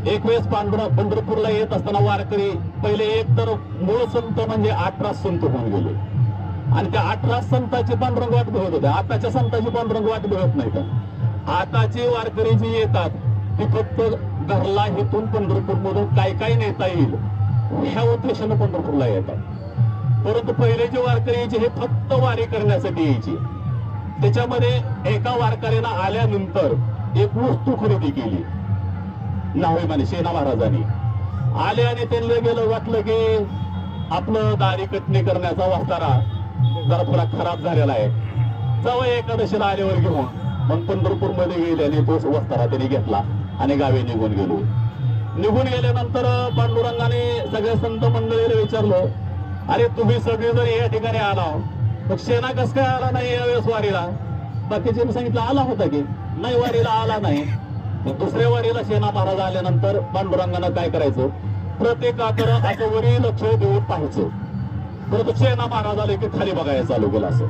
एक वेळेस पंढरपूरला येत असताना वारकरी पहिले एक तर मूळ संत म्हणजे 18 संत होऊन गेले आणि त्या 18 संतांची पांडुरंग वाट बघत होते. आताच्या संतांची पांडुरंग वाट बघत नाही का. आताची वारकरी जी येतात ती फक्त घरला इथून पंढरपूर मधून काय नेता येईल ह्या उद्देशाने पंढरपूरला येतात. परंतु पहिले जे वारकरी यायचे हे फक्त वारी करण्यासाठी यायचे. त्याच्यामध्ये एका वारकऱ्यानं आल्यानंतर एक वस्तू खरेदी केली नाहोईमाने सेना महाराजांनी आले आणि त्यांना गेलं वाटलं की आपलं दाढी कटणी करण्याचा वस्तारा जरा थोडा खराब झालेला आहे, जावं एकादशीला आल्यावर घेऊन. मग पंढरपूर मध्ये गेले आणि तो वस्तारा त्यांनी घेतला आणि गावी निघून गेलो. निघून गेल्यानंतर पांडुरंगाने सगळ्या संत मंडळीला विचारलं, अरे तुम्ही सगळे जर या ठिकाणी आला मग सेना कस काय आला नाही यावेळेस वारीला. बाकीचे सांगितलं आला होता की नाही, वारीला आला नाही. दुसऱ्या वारीला सेना महाराज आल्यानंतर पांडुरंगानं काय करायचं, प्रत्येकाकडे असं वरी लक्ष देऊन पाहायचं. परंतु सेना महाराज आले की खाली बघायला चालू केलं. असं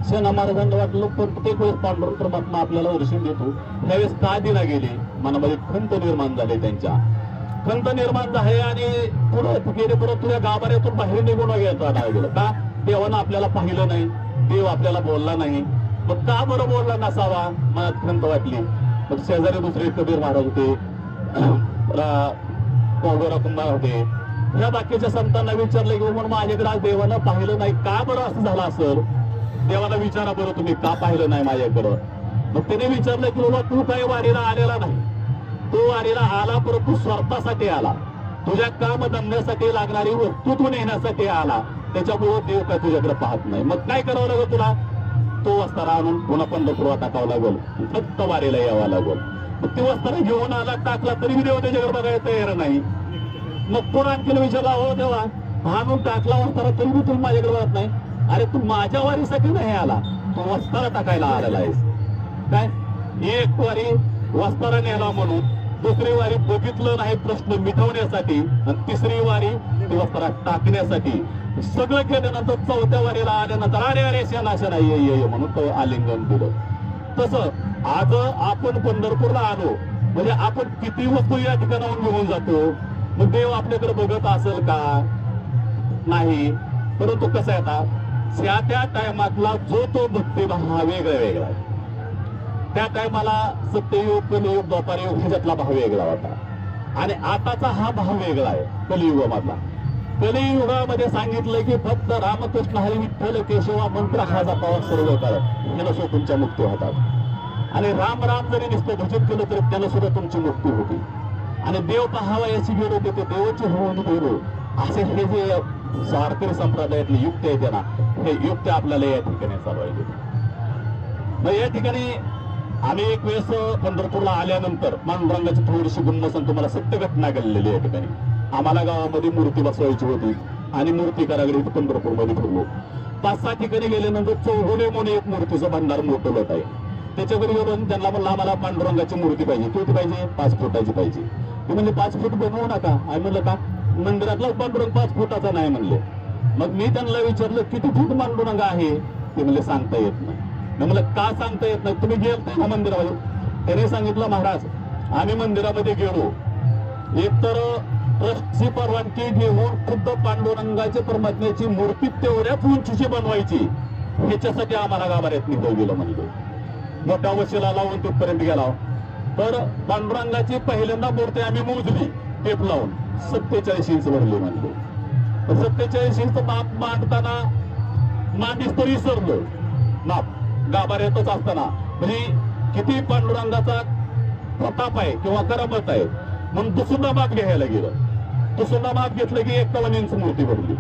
सेना महाराजांना वाटलं प्रत्येक वेळेस पांडुरंग परमात्मा आपल्याला दर्शन देतो, त्यावेळेस का दिना गेले. मनामध्ये खंत निर्माण झाले, त्यांच्या खंत निर्माण झाले आणि पुढे गेले. परत तुझ्या गाभाऱ्यातून बाहेर निघून गेलं का, देवानं आपल्याला पाहिलं नाही, देव आपल्याला बोलला नाही. मग का बरं बोलला नसावा, मनात खंत वाटली. मग शेजारी दुसरे कबीर महाराज होते, कुंभार होते, ह्या बाकीच्या संतांना विचारलं की म्हणून माझ्याकडे आज देवानं पाहिलं नाही, का बरं असं झालं असेल. देवाला विचारा बरं तुम्ही का पाहिलं नाही माझ्याकडं. मग त्याने विचारलं की बाबा तू काही वारीला आलेला नाही, तो वारीला आला परंतु स्वार्थासाठी आला, तुझ्या काम धंद्यासाठी लागणारी वस्तू तू नेण्यासाठी आला, त्याच्यामुळे देव काय तुझ्याकडे पाहत नाही. मग काय करावं लागेल तुला, तो वस्तारा आणून पुन्हा पंढरपुरात टाकावं लागेल, फक्त वारीला यावं लागेल. मग ते वस्तारा घेऊन आला टाकला तरी देव त्याच्याकडे बघायला तयार नाही. मग पुन्हा आणखी विचारला, हो देवा आणून टाकला वस्तारा तरी मी तुम्ही माझ्याकडे बघत नाही. अरे तू माझ्या वारीसाठी नाही आला, तू वस्तारा टाकायला आलेला आहेस काय. एक वारी वस्तारा नेला म्हणून, दुसरी वारी बघितलं नाही प्रश्न मिटवण्यासाठी, आणि तिसरी वारी वस्तारा टाकण्यासाठी. सगळं केल्यानंतर चौथ्या वारीला आल्यानंतर अरे अरे शेना ये म्हणून तो आलिंगन दिलं. तसं आज आपण पंढरपूरला आलो म्हणजे आपण किती वस्तू या ठिकाणाहून घेऊन जातो. मग देव आपल्याकडे बघत असेल का, नाही. परंतु कसं आहे आता त्या टायमातला जो तो भक्तिभाव हा वेगळा आहे. त्या टायमाला सत्ययुग कलियुग द्वापारयुग ह्याच्यातला भाव वेगळा होता आणि आताचा हा भाव वेगळा आहे कलियुगामधला. कलियुगामध्ये सांगितलं की फक्त रामकृष्ण हरी विठ्ठल केशवा मंत्र हा जपावा सर्व काळ, त्यानं सुद्धा तुमच्या मुक्ती होतात. आणि राम राम जरी नुसतं भजन केलं तरी त्यानं सुद्धा तुमची मुक्ती होती. आणि देव पाहावा याची वेळ होते, ते देवाची होऊन गेलो असे हे जे वारकरी संप्रदायातली युक्ती आहे ना, हे युक्ती आपल्याला या ठिकाणी चालवायची. मग या ठिकाणी आम्ही एक वेळेस पंढरपूरला आल्यानंतर पांडुरंगाची थोडीशी गंमत सांगतो. तुम्हाला सत्य घटना घडलेली या ठिकाणी. आम्हाला गावामध्ये मूर्ती बसवायची होती आणि मूर्तिकाराकडे पंढरपूरमध्ये फिरलो. 5-6 ठिकाणी गेल्यानंतर चौगुले म्हणून एक मूर्तीचं भंडार मोठं लोट आहे. त्याच्याकडे गेलो त्यांना म्हणलं आम्हाला पांडुरंगाची मूर्ती पाहिजे. किती पाहिजे, 5 फुटाची पाहिजे. ते म्हणजे 5 फूट बनवू नका. आम्ही म्हणलं का, मंदिरातला पांडुरंग 5 फुटाचा नाही म्हणले. मग मी त्यांना विचारलं किती फूट पांडुरंग आहे, ते म्हणले सांगता येत नाही. म्हणलं का सांगता येत नाही, तुम्ही गेलते ना मंदिरामध्ये. त्याने सांगितलं महाराज आम्ही मंदिरामध्ये गेलो, एकतर ट्रस्टची परवानगी घेऊन खुद्द पांडुरंगाच्या परमात्म्याची मूर्ती तेवढ्याच उंचीची बनवायची, ह्याच्यासाठी आम्हाला गाभाऱ्यात निघून गेलं म्हणले. मोठ्या वशिला लावून तिथपर्यंत गेला. तर पांडुरंगाची पहिल्यांदा मूर्ती आम्ही मोजली टेप लावून, 47 इंच भरली म्हणले. 47 इंच माप मांडताना मांडीस तरी विसरलो माप गाभाऱ्यातच असताना. म्हणजे किती पांडुरंगाचा प्रताप आहे किंवा करामत आहे म्हणून दुसरा माप घ्यायला गेलं. दुसरा माप घेतलं की 51 इंच मूर्ती भरली.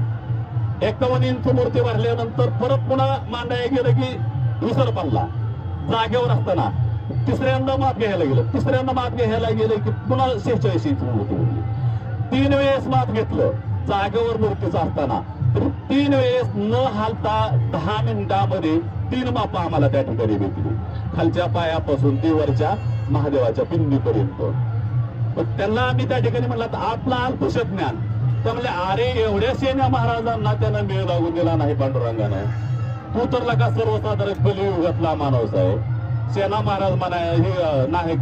51 इंच मूर्ती भरल्यानंतर परत पुन्हा मांडायला गेलं की विसर पडला. जागेवर असताना तिसऱ्यांदा माप घ्यायला गेलं. तिसऱ्यांदा माप घ्यायला गेलं की पुन्हा 46 इंच मूर्ती भरली. 3 वेळेस माप घेतलं जागेवर मूर्तीचं असताना. तर 3 वेळेस न हालता 10 मिनिटांमध्ये 3 मापा आम्हाला त्या ठिकाणी भेटली, खालच्या पायापासून ते वरच्या महादेवाच्या पिंडीपर्यंत. पण त्यांना आम्ही त्या ठिकाणी म्हणलं आपला अल्पशत ज्ञान. त्या म्हणले अरे एवढ्या सेना महाराजांना त्यानं मेळ लागून दिला नाही पांडुरंगानं. तू तर लका सर्वसाधारण कलियुगातला माणूस आहे. सेना महाराज म्हणा हे नाही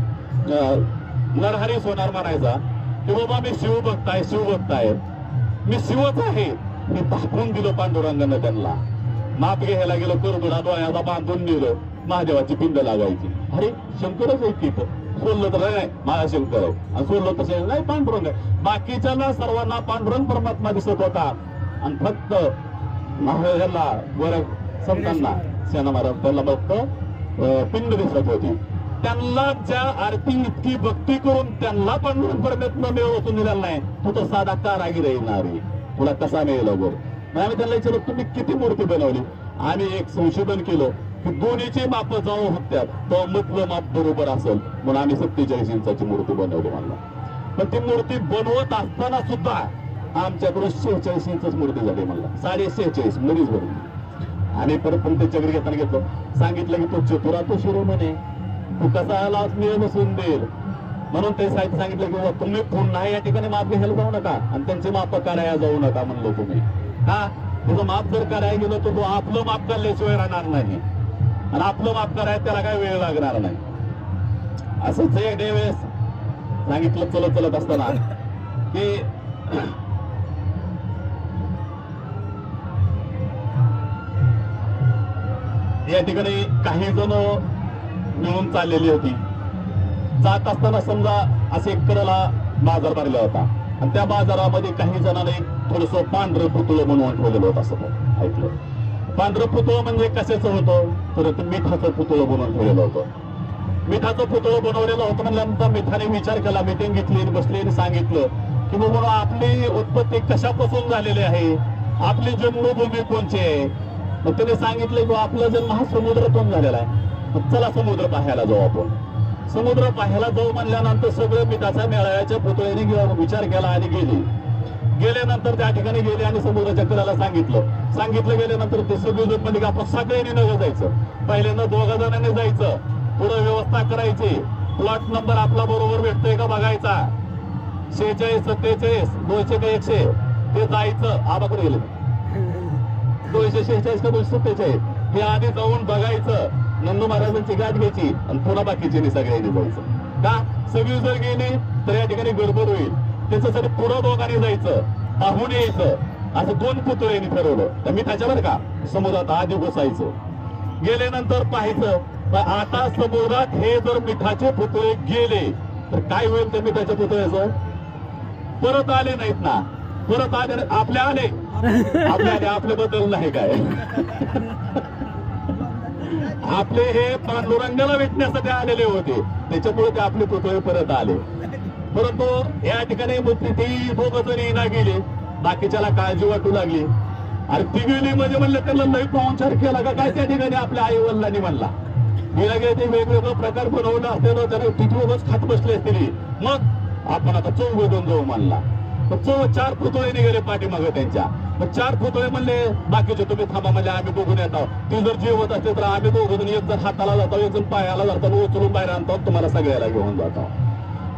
नरहरीच होणार म्हणायचा की बाबा मी शिवभक्त आहे, शिवभक्त आहे, मी शिवच आहे, मी दाखवून दिलं पांडुरंगानं त्यांना. माप घ्यायला गेलो, करबुडा डोळ्याला बांधून दिलं, महादेवाची पिंड लागायची. अरे शंकरच आहे तिथं, सोडलं तर नाही माझा शंकर आहे, आणि सोडलं तसं नाही पांडुरंग आहे. बाकीच्या सर्वांना पांडुरंग परमात्मा दिसत होता, आणि फक्त महाराजांना बरं संतांना सेना महाराज त्यांना फक्त पिंड दिसत होती. त्यांना ज्या आरती इतकी भक्ती करून त्यांना पांडुरंग परमात्मा मिळवून दिलेला नाही, तो तो साधा कारागीर येणार तुला कसा मिळेल बरं. आम्ही त्यांना विचारलं तुम्ही किती मूर्ती बनवली. आम्ही एक संशोधन केलं की दोन्हीची माप जाऊ होत्या तो मधलं माप बरोबर असेल म्हणून आम्ही 47 इंचाची मूर्ती बनवली म्हणला. पण ती मूर्ती बनवत असताना सुद्धा आमच्याकडून 46 इंचच मूर्ती झाली म्हणला, 46.5 मध्येच बनवली. आम्ही परत पण त्याच्याकडे घेताना घेतलं, सांगितलं की तो चतुरा तो शिरोमणे, तू कसा लाच मिळ बसून देईल. म्हणून ते साहित्य सांगितलं की तुम्ही पुन्हा या ठिकाणी माप घ्यायला जाऊ नका आणि त्यांचे माप करायला जाऊ नका म्हणलो तुम्ही. का तुझं माप जर करायला गेलो तर तो आपलं माप काढल्याशिवाय राहणार नाही, आणि आपलं माप करायला त्याला काय वेळ लागणार नाही. असंच एक वेळेस सांगितलं चलत असताना की या ठिकाणी काही जण मिळून चाललेली होती. जात असताना समजा असे कडेला बाजार भरला होता, आणि त्या बाजारामध्ये काही जणांनी थोडस पांढरं पुतळं बनवून ठेवलेलं होतं असं ऐकलं. पांढरं पुतळं म्हणजे कशाचं होतं तर ते मिठाचं पुतळं बनवून ठेवलेलं होतं. मिठाचं पुतळं बनवलेलं होतं म्हणल्यानंतर मिठाने विचार केला, मिटिंग घेतली, बसली आणि सांगितलं की बाबा आपली उत्पत्ती कशापासून झालेली आहे, आपली जन्मभूमी कोणची आहे. मग त्याने सांगितलं की आपला जन्म हा समुद्रातून झालेला आहे, चला समुद्र पाहायला जाऊ आपण. समुद्र पाहायला जाऊ म्हणल्यानंतर सगळं मिठाच्या मेळाव्याच्या पुतळ्याने विचार केला आणि गेल्यानंतर त्या ठिकाणी गेले आणि समुद्राच्या कडेला सांगितलं गेल्यानंतर ते सगळे म्हणजे की आपण सगळ्यांनी नगं जायचं. पहिल्यांदा 2 जणांनी जायचं, पुढे व्यवस्था करायची, प्लॉट नंबर आपला बरोबर भेटतोय का बघायचा, 46, 47, 200 का 100 ते जायचं. आबाकडे गेले 246 का 247 हे आधी जाऊन बघायचं, नंदू महाराजांची गाठ घ्यायची आणि पुन्हा बाकीचे सगळ्यांनी जायचं. का सगळी जर गेली तर या ठिकाणी गडबड होईल, त्याच्यासाठी पुढं दोघांनी जायचं, पाहून यायचं. असं 2 पुतळ्यांनी ठरवलं. तर मी त्याच्यावर का समुद्रात आधी घुसायचं, गेल्यानंतर पाहायचं. आता समुद्रात हे जर मिठाचे पुतळे गेले तर काय होईल त्या मिठाच्या पुतळ्याचं, परत आले नाहीत ना, परत आले आपल्या आले आपल्याबद्दल नाही काय आपले हे पांडुरंगाला भेटण्यासाठी आलेले होते, त्याच्यामुळे ते आपले पुतळे परत आले. परंतु या ठिकाणी ती 2 जण येणार गेले, बाकीच्याला काळजी वाटू लागली. अरे ती गेली म्हणजे म्हणलं त्यांना लई पाहुणचार केला का काय त्या ठिकाणी आपल्या आई वडिलांनी म्हणला. गेला गेले ते वेगवेगळं प्रकार बनवलं असलेलं त्याने तिथे उगाच खात बसले असतील. मग आपण आता 4 जाऊ म्हणला. 4 पुतळे निघाले पाठीमागे त्यांच्या. मग 4 पुतळे म्हणले बाकीचे तुम्ही थांबा म्हणले आम्ही बघून येतो. ती जर जेवत असते तर आम्ही 2 जण, एक जण हाताला जातो, एक जण पायाला जातो, उचलून बाहेर आणतो, तुम्हाला सगळ्याला घेऊन जातो.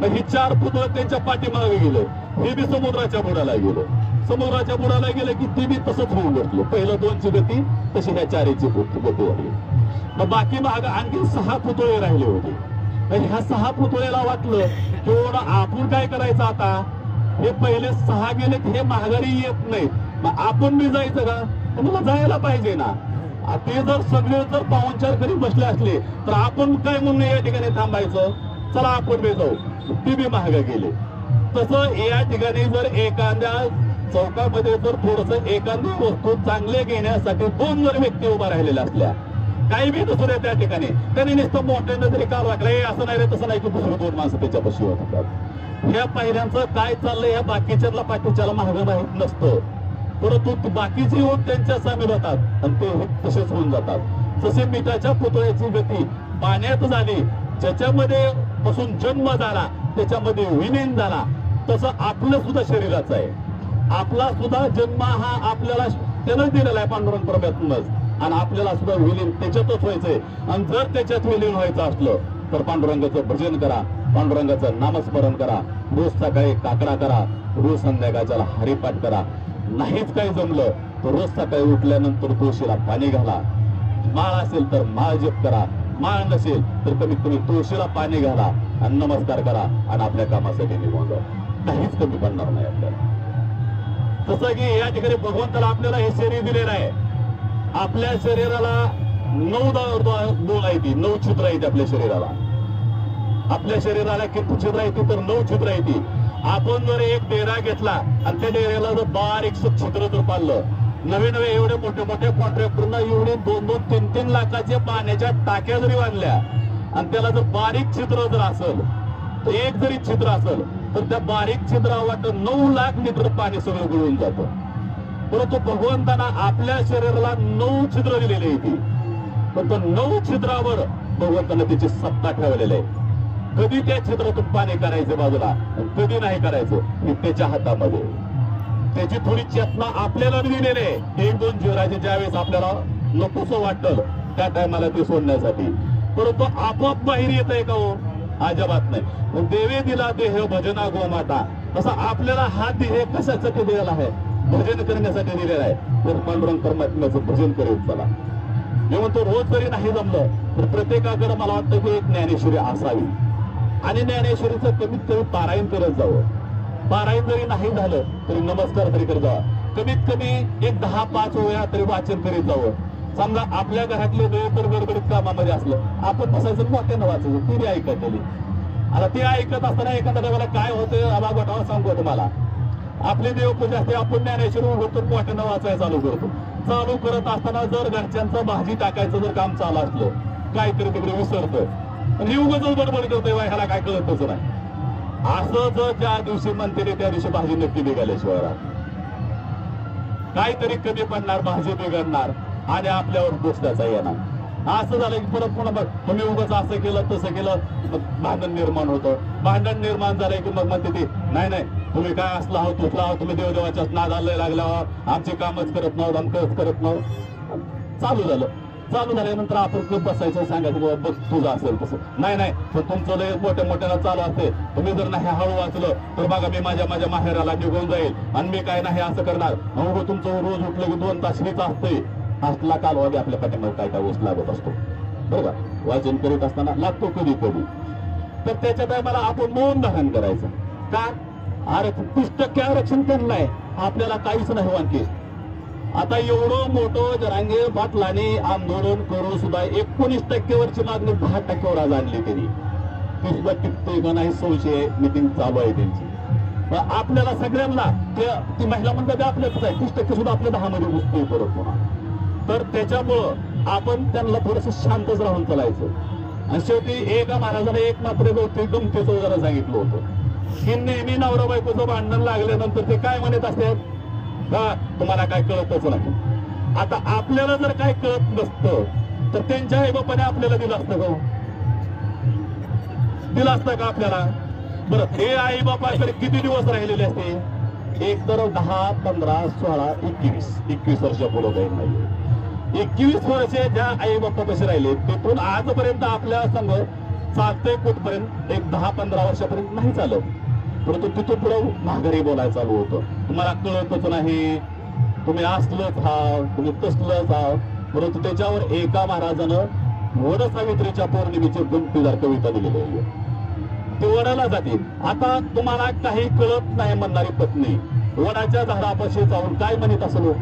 मग ही 4 पुतळे त्यांच्या पाठीमागे गेले. हे बी समुद्राच्या बुडाला गेलो. समुद्राच्या बुडाला गेले की ती बी तसंच होऊन बसलो. पहिलं 2ची गती तशी ह्या 4ची गती झाली. मग बाकी माग आणखी 6 पुतळे राहिले होते. ह्या 6 पुतळेला वाटलं की आपण काय करायचं आता, हे पहिले 6 गेले हे माघारी येत नाही, मग आपण बी जायचं का, तुम्हाला जायला पाहिजे ना. ते जर सगळे जर पाहुणचार करीत बसले असले तर आपण काय म्हणून या ठिकाणी थांबायचं, चला आपण बी जाऊ. ती बी मागे गेले. तसं या ठिकाणी जर एखाद्या चौकामध्ये जर थोडस एखादी वस्तू चांगले घेण्यासाठी 2 जर व्यक्ती उभा राहिलेल्या असल्या, काही बी नसू द्या त्या ठिकाणी, त्यांनी नुसतं मोठ्यानं जरी काल वाटलं असं नाही रे तसं नाही की दुसरं 2 माणसं त्याच्यापाशी होतात. ह्या पहिल्यांचं काय चाललंय ह्या बाकीच्याला पाठीच्याला मागं माहीत नसतं, परंतु बाकीचे होऊन त्यांच्या सामील होतात आणि ते तसेच होऊन जातात. जसे मिठाच्या पुतळ्याची गती पाण्यात झाली, ज्याच्यामध्ये पासून जन्म झाला त्याच्यामध्ये विलीन झाला, तसं आपलं सुद्धा शरीराचं आहे. आपला सुद्धा जन्म हा आपल्याला त्यानंच दिलेला आहे पांडुरंग परमात्म्याच, आणि आपल्याला सुद्धा विलीन त्याच्यातच व्हायचंय. आणि जर त्याच्यात विलीन व्हायचं असलं तर पांडुरंगाचं भजन करा, पांडुरंगाचं नामस्मरण करा, रोज सकाळी काकडा करा, रोज संध्याकाळच्याला हरिपाठ करा. नाहीच काही जमलं तर रोज सकाळी उठल्यानंतर तुळशीला पाणी घाला. माळ असेल तर माळ जप करा, माळ नसेल तर कमीत कमी तुळशीला पाणी घाला आणि नमस्कार करा आणि आपल्या कामासाठी निघून जा. काहीच कमी पडणार नाही आपल्याला. तसं की या ठिकाणी भगवंताला आपल्याला हे शरीर दिलेलं आहे. आपल्या शरीराला 9 बोल आहे, ती 9 छिद्र आहेत आपल्या शरीराला. आपल्या शरीराला किती छिद्र आहे तर 9 छिद्र आहे ती. आपण जर एक डेरा घेतला आणि त्या डेऱ्याला जर बारीक छिद्र जर पाडलं, नवे नवे एवढे मोठे मोठे कॉन्ट्रॅक्टरना एवढे 2-2, 3-3 लाखाचे पाण्याच्या टाक्या जरी बांधल्या आणि त्याला जर बारीक छिद्र जर असेल तर एक जरी छिद्र असेल तर त्या बारीक छिद्रावाट 9 लाख लिटर पाणी सगळं गळून जातं. परंतु भगवंतांना आपल्या शरीराला 9 छिद्र दिलेली आहे ती. पण तो 9 छिद्रावर भगवंतांना त्याची सत्ता ठेवलेली आहे. कधी त्या छिद्रातून पाणी करायचं बाजूला, कधी नाही करायचं हे त्याच्या हातामध्ये. त्याची थोडी चेतना आपल्याला दिलेली आहे. 1-2 जिराचे ज्यावेळेस आपल्याला नकोसं वाटलं त्या टायमाला ते सोडण्यासाठी. परंतु आपोआप बाहेर येत आहे का हो? अजिबात नाही. देवे दिला देह भजना गोमाता, तसा आपल्याला हा देह कशासाठी दिलेला आहे? भजन करण्यासाठी दिलेला आहे. तर पांडुरंग परमात्म्याचं भजन करीत चला. मी म्हणतो रोज जरी नाही जमलं तर प्रत्येकाकडे मला वाटतं की एक ज्ञानेश्वरी असावी आणि ज्ञानेश्वरीचं कमीत कमी पारायण करत जावं. पारायण जरी नाही झालं तरी नमस्कार तरी करत जावा. कमीत कमी एक 10-5 वेळा तरी वाचन करीत जावं. समजा आपल्या घरातले देव तर गडबडीत कामामध्ये असलं, आपण बसायचं मोठ्यानं वाचायचं, ती बी ऐकत आली. आता ते ऐकत असताना एखाद्या देवाला काय होतं आबा गोठावा सांगतो तुम्हाला. आपली देवपूजा असते, आपण ज्ञानेश्वरी उघडतो मोठ्यानं वाचायला चालू करतो. चालू करत असताना जर घरच्यांचं भाजी टाकायचं जर काम चालू असलं, काहीतरी तिकडे विसरतोय आणि उगाच बडबड करतोय, ह्याला काय कळतच नाही. असं जर ज्या दिवशी म्हणते त्या दिवशी भाजी नक्की बिघाल्याशिवाय काहीतरी कमी पडणार, भाजी बिघडणार आणि आपल्यावर दोष त्याचा येणार. असं झालं की परत पुन्हा तुम्ही उगाच असं केलं तसं केलं, भांडण निर्माण होतं. भांडण निर्माण झालंय की मग म्हणते ती नाही तुम्ही काय असला आहोत तुटला आहोत, तुम्ही देवदेवाच्याच नादाला लागला, आमचे कामच करत नव्हत, आमकच करत नव्हत. चालू झाल्यानंतर आपण बसायचं सांगायचं बाबा बघ तुझं असेल तसं. नाही पण तुमचं लय मोठ्या मोठ्याला चालू असते. तुम्ही जर नाही हळू वाचलं तर बघा मी माझ्या माहेराला निघून जाईल आणि मी काय नाही असं करणार. मग तुमचं रोज उठलं की 2 तास हीच असते. असला कालवादी आपल्या पाठीमागे काय गोष्ट लागत असतो बरोबर. वाचन करीत असताना लागतो कधी तर त्याच्या टायमाला आपण मौन धारण करायचं. का? अरे 30% आरक्षण त्यांना आपल्याला काहीच नाही आणखी. आता एवढं मोठं जरांगे पाटलाने आंदोलन करून सुद्धा 19% वरची मागणी 10% वर आज आणली त्यांनी. ती सुद्धा टिकतोय का नाही संशय. मिटिंग चालू आहे त्यांची. आपल्याला सगळ्यांना ती महिला म्हणतात आपल्याच आहे. 30% सुद्धा आपल्या 10 मध्ये घुसतोय परत पुन्हा. तर त्याच्यामुळं आपण त्यांना थोडस शांतच राहून चालायचं. आणि शेवटी एका महाराजाने एक मात्र गमतीचं जरा सांगितलं होतं की नेहमी नवरा बायकोचं भांडण लागल्यानंतर ते काय म्हणत असतात का तुम्हाला काय कळतच नाही. आता आपल्याला जर काय कळत नसतं तर त्यांच्या आई बापाने आपल्याला दिलं असतं का? दिलं असतं का आपल्याला? बरं हे आई बापा तरी किती दिवस राहिलेले असते? एक तर 10, 15, 16, 21 वर्ष पुढे काही नाही. 21 वर्षे ज्या आई बाप्पा कसे राहिले तिथून आजपर्यंत आपल्या संघ चालतंय कुठपर्यंत एक 10-15 वर्षापर्यंत नाही चालत. परंतु तिथून पुढे माघारी बोलायला चालू होतं. तुम्हाला कळतच नाही, तुम्ही असलंच हाव, तुम्ही तसलंच हाव. परंतु त्याच्यावर एका महाराजानं वड सावित्रीच्या पौर्णिमेची गमतीदार कविता दिलेली आहे. ते वडाला जाते. आता तुम्हाला काही कळत नाही म्हणणारी पत्नी वडाच्या झाडापाशी जाऊन काय म्हणत असेल?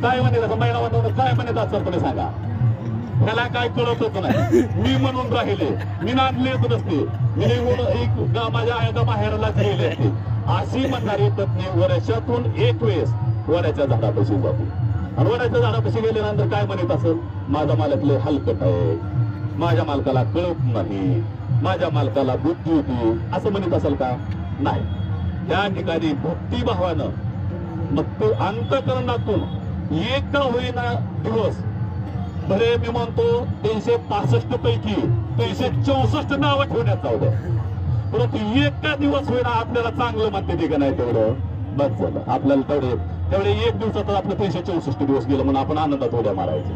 काय म्हणत असं महिला म्हणून काय म्हणत असेल तुम्ही सांगा. त्याला काय कळतच नाही. मी म्हणून राहिले, मी नांदलेच नसते, मी माझ्या माहेरालाच गेले असते अशी म्हणणारी पत्नी वर्षातून 1 वेळेस वड्याच्या झाडापाशी जाते. आणि वड्याच्या झाडापाशी गेल्यानंतर काय म्हणत असेल? माझा मालक लय हलकट आहे, माझ्या मालकाला कळत नाही, माझ्या मालकाला बुद्धी होती असं म्हणत असेल का? नाही. त्या ठिकाणी भक्तिभावानं मग तो अंतःकरणातून एक का होईना दिवस भले मी म्हणतो 365 पैकी 364 नावं ठेवण्यात जाऊ. परंतु एक का दिवस होईना आपल्याला चांगलं म्हणते ते का नाही तेवढं बस झालं. आपल्याला तेवढे 1 दिवसात आपलं 364 दिवस गेलं म्हणून आपण आनंदात उड्या मारायचं.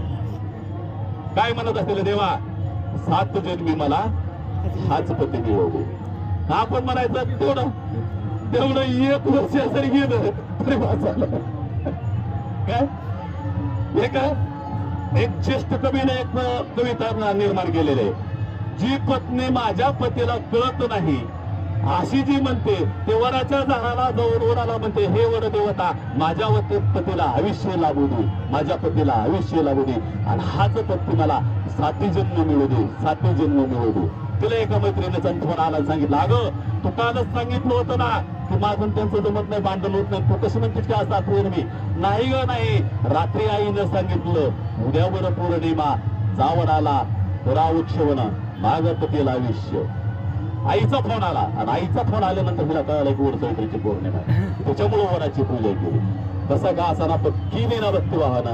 काय म्हणत असतील देवा 7 जन्मी मला हाच पती मिळवले. आपण म्हणायचं तेवढं 1 वर्ष जरी गेलं तरी बस झालं. काय हे काय एक ज्येष्ठ कवीने एक कविता निर्माण केलेली आहे. जी पत्नी माझ्या पतीला कळत नाही अशी जी म्हणते ते वराच्या झाडाला जाऊन वराला म्हणते हे वर देवता माझ्या पतीला आयुष्य लाभू दे, माझ्या पतीला आयुष्य लाभू दे आणि हाच पती मला 7 जन्म मिळू दे, 7 जन्म मिळू दे. तिला एका मैत्रिणीचा फोन आला, सांगितलं अगं तू कालच सांगितलं होतं ना की माझं त्यांचं जमत नाही, भांडण होत नाही, तू कशी म्हणतेस की असं आठवण मी नाही ग नाही. रात्री आईनं सांगितलं उद्यावर पौर्णिमा जावडाला रावक्षवण माझ्या पतीला आयुष्य. आईचा फोन आला आणि आईचा फोन आल्यानंतर तिला कळालं की वरचैत्रीची पौर्णिमा त्याच्यामुळे वराची पूजा केली. तसं का असा ना केली ना भक्ती वाहना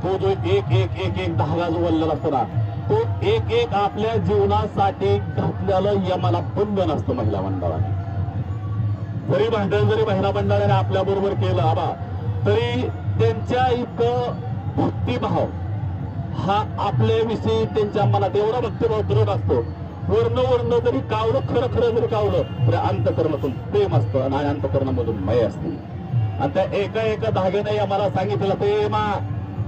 तो जो एक एक एक एक धागा जो वळलेला असतो ना तो एक एक आपल्या जीवनासाठी घातलेलं यमाला बंधन असतं. महिला मंडळाने जरी भांडण जरी महिला मंडळाने आपल्या बरोबर केलं आबा तरी त्यांच्या इतकं भक्तिभाव हा आपल्याविषयी त्यांच्या मनात एवढा भक्तिभाव दृढ असतो. वर्ण जरी कावलं खरं खरं जरी कावलं तरी अंतकरणातून प्रेम असतं आणि अंतकरणामधून मय असते. आणि त्या एका एका धाग्याने आम्हाला सांगितलं ते मा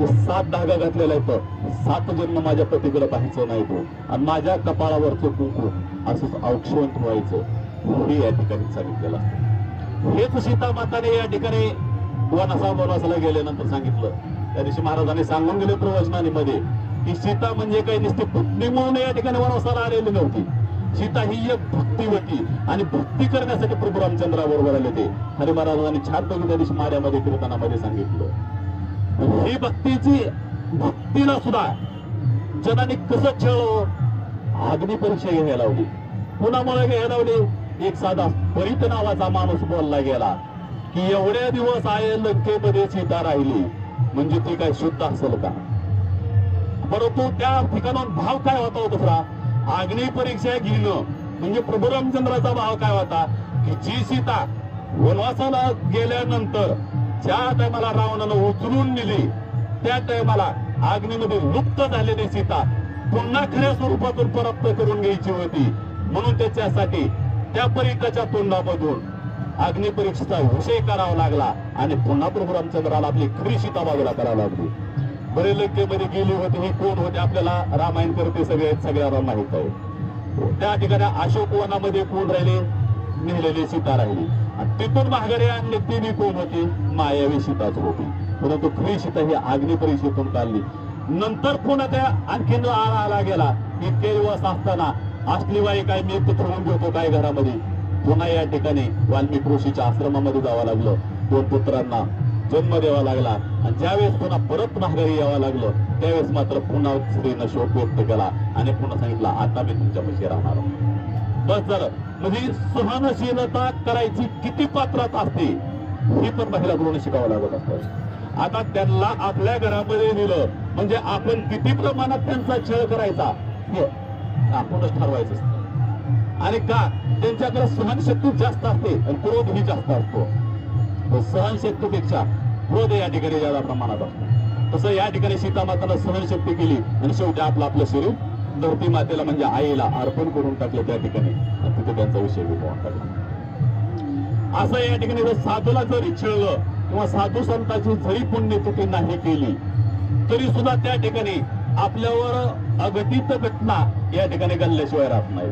7 धागा घातलेला आहे, 7 जन्म माझ्या पतीकडे पाहायचं नाही तो आणि माझ्या कपाळावरचं कुंकू असंच औक्षण ठेवायचं हे या ठिकाणी सांगितलेलं असतं. हेच सीता माताने या ठिकाणी वनवासाला गेल्यानंतर सांगितलं. त्या दिवशी महाराजांनी सांगून गेले प्रवचनामध्ये की सीता म्हणजे काही नुसती पत्नी म्हणून या ठिकाणी वनवासाला आलेली नव्हती. सीता ही एक भक्तीवती आणि भक्ती करण्यासाठी प्रभू रामचंद्राबरोबर आले ते. हरी महाराजांनी छान बघून त्या दिवशी माऱ्यामध्ये कीर्तनामध्ये सांगितलं. ही भक्तीला सुद्धा जनाने कसं छळ अग्नी परीक्षा घ्यायला लावली. कुणामुळे घ्यायला लावली? एक साधा परित नावाचा माणूस बोलला गेला की एवढ्या दिवस आहे लंकेमध्ये सीता राहिली म्हणजे ती काय शुद्ध असेल का? परंतु त्या ठिकाणाहून भाव काय होता हो दुसरा? अग्नी परीक्षा घेणं म्हणजे प्रभू रामचंद्राचा भाव काय होता की जी सीता वनवासाला गेल्यानंतर ज्या टायमाला रावणानं उचलून नेली त्या टायमाला अग्नीमध्ये लुप्त झालेली सीता पुन्हा खऱ्या स्वरूपातून प्राप्त करून घ्यायची होती. म्हणून त्याच्यासाठी त्या परीक्षेच्या तोंडामधून अग्निपरीक्षेचा विषय करावा लागला आणि पुन्हा प्रभू रामचंद्राला आपली खरी सीता बाजूला करावी लागली. बरे लंकेमध्ये गेली होती हे कोण होते आपल्याला रामायण करते सगळ्यांना माहित आहे. त्या ठिकाणी अशोक वनामध्ये कोण राहिले? नेलेली सीता राहिली आणि तिथून माघारी आणले ती कोण होती? मायावी सीताच होती. परंतु खरी सीता ही अग्निपरीक्षेतून काढली. नंतर पुन्हा त्या आणखीन आला गेला. इतके दिवस असताना असली बाई काय मी ठेवून घेतो काय घरामध्ये. पुन्हा या ठिकाणी वाल्मिक ऋषीच्या आश्रमामध्ये जावं लागलं. 2 पुत्रांना जन्म द्यावा लागला आणि ज्यावेळेस पुन्हा परत माघारी यावं लागलं त्यावेळेस मात्र पुन्हा स्त्रीनं शोक व्यक्त केला आणि पुन्हा सांगितलं आता मी तुमच्यापाशी राहणार. बस झालं. म्हणजे सहनशीलता करायची किती पात्रता असते ही पण महिलाकडून शिकावं लागत असतं. आता त्यांना आपल्या घरामध्ये दिलं म्हणजे आपण किती प्रमाणात त्यांचा छळ करायचा हे आपणच ठरवायचं असतं. आणि का? त्यांच्याकडे सहनशक्ती जास्त असते आणि क्रोध ही जास्त असतो. सहनशक्तीपेक्षा क्रोध या ठिकाणी जादा प्रमाणात असतो. तसं या ठिकाणी सीता माताला सहनशक्ती केली आणि शेवटी आपलं शरीर धरती मातेला म्हणजे आईला अर्पण करून टाकलं त्या ठिकाणी आणि तिथे त्यांचा विषय विकवून टाकला. असं या ठिकाणी जर साधूला जरी छळलं किंवा साधू संतांची जरी पुण्यतिथी नाही केली तरी सुद्धा त्या ठिकाणी आपल्यावर अघटित घटना या ठिकाणी घडल्याशिवाय राहत नाही.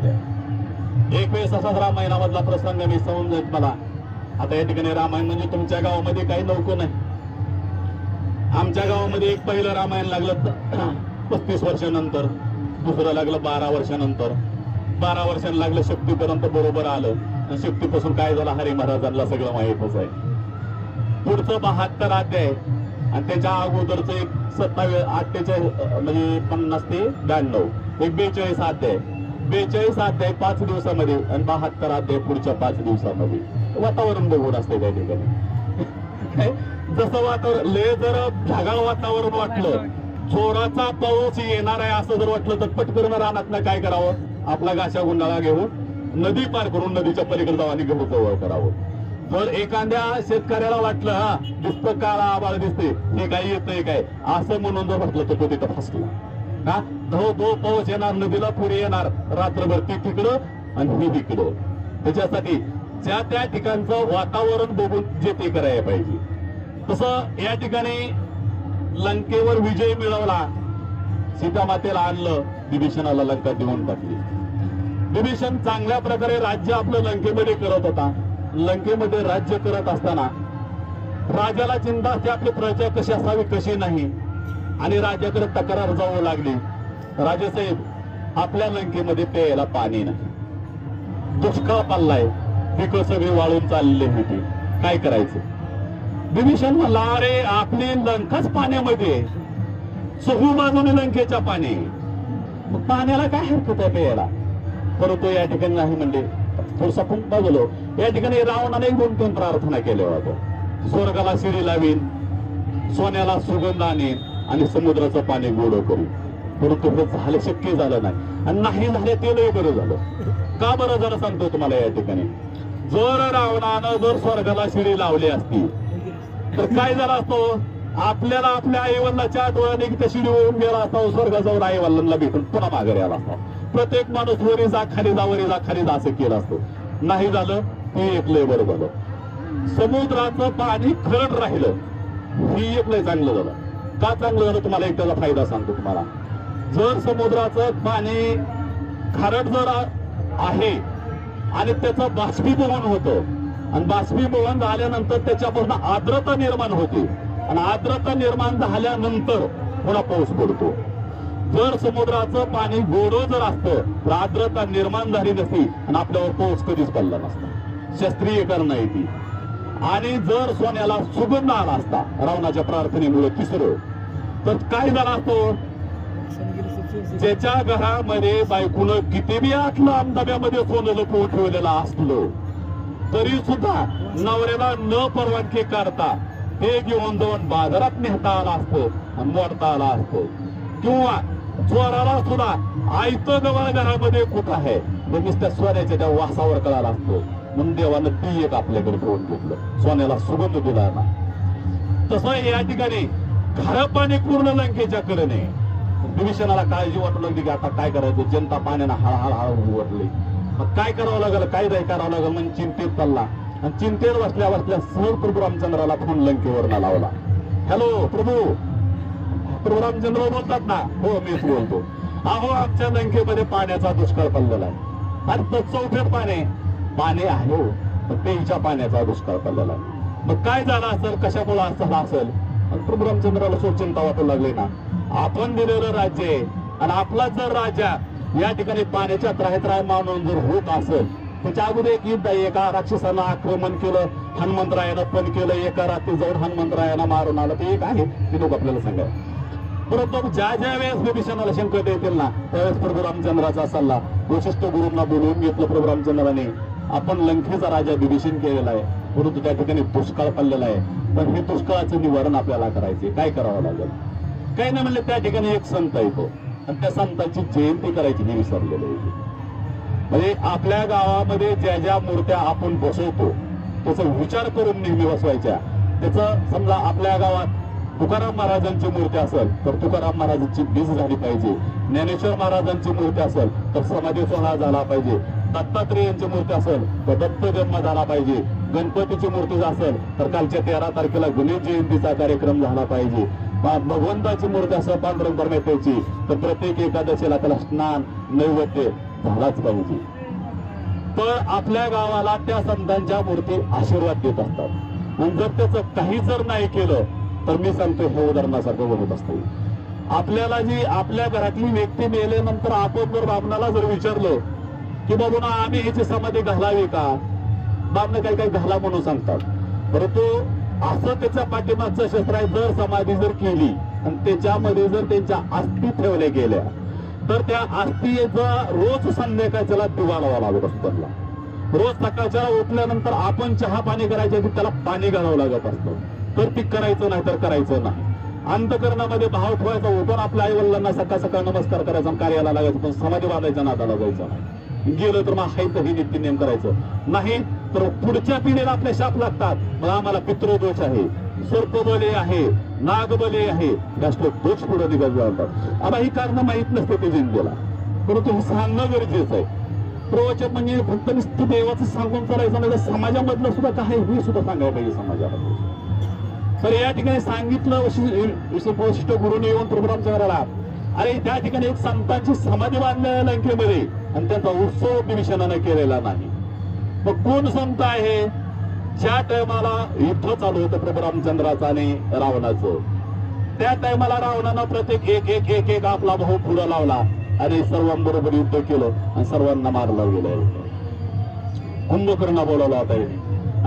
एक वेळेस असाच रामायणामधला प्रसंग मी समजत मला. आता या ठिकाणी रामायण म्हणजे तुमच्या गावामध्ये काही नौको नाही. आमच्या गावामध्ये एक पहिलं रामायण लागलं 35 वर्षानंतर, दुसरं लागलं 12 वर्षानंतर, 12 वर्षांना लागलं शक्तीपर्यंत बरोबर आलं आणि शक्तीपासून काय झालं हरी महाराजांना सगळं माहीतच आहे. पुढचं 72 अध्याय आणि त्याच्या अगोदरचं एक 48 म्हणजे 50 ते 92 एक 42 अध्याय. 42 अध्याय 5 दिवसामध्ये आणि 72 अध्याय पुढच्या 5 दिवसामध्ये. वातावरण बघून असते त्या ठिकाणी. जसं वातावरण लय जर ढगाळ वातावरण वाटलं, जोराचा पाऊस येणार आहे असं जर वाटलं तर पटकन रानातनं काय करावं? आपला गाशा गुंडाळा घेऊन नदी पार करून नदीच्या पलीकडे जावं आणि घर जवळ करावं. जर एखाद्या शेतकऱ्याला वाटलं हा दिसतं काळा आभाळ दिसते हे काही येतंय काय असं म्हणून जर म्हटलं तर तो तिथं फसला ना. धो पाऊस येणार, नदीला पुढे येणार, रात्रभर ती तिकडं आणि ही तिकडं. त्याच्यासाठी ज्या त्या ठिकाणचं वातावरण बघून जे ते करायला पाहिजे. तसं या ठिकाणी लंकेवर विजय मिळवला सीतामातेला आणलं, विभीषणाला लंका देऊन टाकली. विभीषण चांगल्या प्रकारे राज्य आपलं लंकेमध्ये करत होता. लंकेमध्ये राज्य करत असताना राजाला चिंता असते आपली प्रजा कशी असावी कशी नाही, आणि राजाकडे तक्रार जाऊ लागली, राजेसाहेब आपल्या लंकेमध्ये प्यायला पाणी नाही, दुष्काळ पडलाय, पिकं सगळी वाळून चाललेली होती, काय करायचं. विभीषण म्हणला, अरे आपली लंकाच पाण्यामध्ये, चहू बाजूने लंकेच्या पाणी, मग पाण्याला काय हरकत आहे प्यायला. परंतु या ठिकाणी नाही म्हणजे थोडसा फुंक बघलो. या ठिकाणी रावणाने 2-3 प्रार्थना केल्या होत्या. स्वर्गाला शिडी लावीन, सोन्याला सुगंध आणीन आणि समुद्राचं पाणी गोड करू. परंतु हे झालं, शक्य झालं नाही. आणि नाही झाले ते लय बरं झालं. का बरं जरा सांगतो तुम्हाला. या ठिकाणी जर रावणानं जर स्वर्गाला शिडी लावली असती तर काय झालं असतो, आपल्याला आपल्या आईवडिलाच्या आठवणी त्या शिडी होऊन गेला असता, स्वर्गाजवळ आईवडिलांना भेटून पुन्हा माघारी आला असता. प्रत्येक माणूस वरी जा खाली जा, वरी जा खाली जा असं केलं असतं. नाही झालं, हे एक लय बरं झालं. समुद्राचं पाणी खरड राहिलं, ही एक लय चांगलं झालं. का चांगलं झालं तुम्हाला एक त्याचा फायदा सांगतो तुम्हाला. जर समुद्राचं पाणी खारट जर आहे आणि त्याचं बाष्पीभवन होतं, आणि बाष्पीभवन झाल्यानंतर त्याच्यापासून आर्द्रता निर्माण होते, आणि आर्द्रता निर्माण झाल्यानंतर पुन्हा पाऊस पडतो. जर समुद्राचं पाणी गोड जर असतं तर आर्द्रता निर्माण झाली नसती आणि आपल्यावर पाऊस कधीच पडला नसता. शास्त्रीय कारण आहे ती. आणि जर सोन्याला सुगंध आला असता रावणाच्या प्रार्थनेमुळे तिसरं, तर काय झाला असतो, ज्याच्या घरामध्ये बायकोनं किती बी आठलं डब्यामध्ये सोनं लपवून ठेवलेलं असलं तरी सुद्धा नवऱ्याला न परवानगी करता ते घेऊन जाऊन बाजारात नेता आला असतो आणि मोडता आला असतो. किंवा चोराला सुद्धा आयतं गव्हा घरामध्ये कुठं आहे त्या सोन्याच्या त्या वासावर कळाला असतो. म्हणून देवानं ती एक आपल्याकडे ठेवून घेतलं, सोन्याला सुगंध दिला ना. तसं या ठिकाणी खारं पाणी पूर्ण लंकेच्या कडे. विभीषणाला काळजी वाटू लागली की आता काय करायचं, जनता पाण्यानं हळहळ उरली. मग काय करावं लागलं, काय नाही करावं लागलं म्हणून चिंतेत चालला. आणि चिंतेत बसल्या बसल्या सहज प्रभू रामचंद्राला फोन लंकेवर लावला. हॅलो प्रभू, प्रभू रामचंद्र बोलतात ना. हो मीच बोलतो. अहो आमच्या लंकेमध्ये पाण्याचा दुष्काळ पडलेला आहे. आणि चौथ्यात पाणी आहे, पण पेयच्या पाण्याचा दुष्काळ पडलेला आहे. मग काय झालं असेल, कशामुळे असं असेल. प्रभू रामचंद्राला चिंता वाटू लागली ना. आपण दिलेलं राज्य आहे आणि आपला जर राजा या ठिकाणी पाण्याच्या त्राय मानून जर होत असेल, त्याच्या अगोदर एक युद्ध आहे. एका राक्षसानं आक्रमण केलं, हनुमंतरायानं पण केलं, एका रात्री जाऊन हनुमंतरायानं मारून आलं. ते एक आहे, ते लोक आपल्याला सांगा. परंतु ज्या ज्या वेळेस विभीषणाला शंकट येतील ना त्यावेळेस प्रभू रामचंद्राचा सल्ला वशिष्ठ गुरूंना बोलवून घेतलं. प्रभू रामचंद्राने आपण लंकेचा राजा विभीषण केलेला आहे, परंतु त्या ठिकाणी दुष्काळ पडलेला आहे. पण हे दुष्काळाचं निवारण आपल्याला करायचे, काय करावं लागेल. काही नाही म्हणले, त्या ठिकाणी एक संत येतो आणि त्या संतांची जयंती करायची हे विसरलेलं आहे. म्हणजे आपल्या गावामध्ये ज्या ज्या मूर्त्या आपण बसवतो त्याचा विचार करून नेहमी बसवायच्या. त्याचं समजा आपल्या गावात तुकाराम महाराजांची मूर्ती असेल तर तुकाराम महाराजांची बीज झाली पाहिजे. ज्ञानेश्वर महाराजांची मूर्ती असेल तर समाधी सोहळा झाला पाहिजे. दत्तात्रेयांची मूर्ती असेल तर दत्त जन्म झाला पाहिजे. गणपतीची मूर्ती असेल तर कालच्या 13 तारखेला गणेश जयंतीचा कार्यक्रम झाला पाहिजे. भगवंताची मूर्ती असेल पांडुरंग परमेश्वराची तर प्रत्येक एकादशीला त्याला स्नान नैवेद्य झालाच पाहिजे. तर आपल्या गावाला त्या संतांच्या मूर्ती आशीर्वाद देत असतात. आणि जर त्याचं काही जर नाही केलं तर मी सांगतो हे उदाहरणासारखं होत असतं. आपल्याला जी आपल्या घरातली व्यक्ती मेल्यानंतर आपण जर बामणाला जर विचारलं की बाबूना आम्ही ह्याची समाधी घालावी का, बामणं काही काही घाला म्हणून सांगतात. परंतु असं त्याच्या पाठीमागचं शस्त्र आहे. जर समाधी जर केली आणि त्याच्यामध्ये जर त्यांच्या अस्थी ठेवल्या गेल्या तर त्या अस्थीचा रोज संध्याकाळी त्याला दिवा लावावा लागत असतो. त्यांना रोज सकाळच्या उठल्यानंतर आपण चहा पाणी करायच्या आधी त्याला पाणी घालावं लागत असतं. तर ती करायचं नाही तर करायचं नाही. अंतकरणामध्ये भाव ठेवायचा, उठून आपल्या आई वडिलांना सकाळ सकाळ नमस्कार करायचा, कार्याला लागायचं, पण समाधी बांधायच्या नादाला जायचं नाही. गेलं तर मग हाय तर ही नीती नेम करायचं नाही तर पुढच्या पिढीला आपले शाप लागतात. मग आम्हाला पितृदोष आहे, सर्पबली आहे, नागबली आहे, जास्त दोष पुढे निघत जातात. आता ही कारण माहीत नसते ते जिंदीला, परंतु हे सांगणं गरजेचं आहे. प्रवचन म्हणजे फक्त नुसतं देवाचं सांगून चालायचं नाही, समाजामधलं सुद्धा काय हे सुद्धा सांगायला पाहिजे समाजामध्ये. तर या ठिकाणी सांगितलं वशिष्ठ गुरुने येऊन प्रभू रामचंद्राला अरे त्या ठिकाणी एक संतांची समाधी बांधल्या लंकेमध्ये आणि त्यांचा उत्सव दिविशनानं केलेला नाही. मग कोण संत आहे? ज्या टायमाला युद्ध चालू होतं प्रभू रामचंद्राचं आणि रावणाचं, त्या टायमाला रावणानं प्रत्येक एक एक एक एक आपला भाऊ पुढं लावला आणि सर्वांबरोबर युद्ध केलं आणि सर्वांना मारलं गेलं. कुंभकर्ण बोलावला होता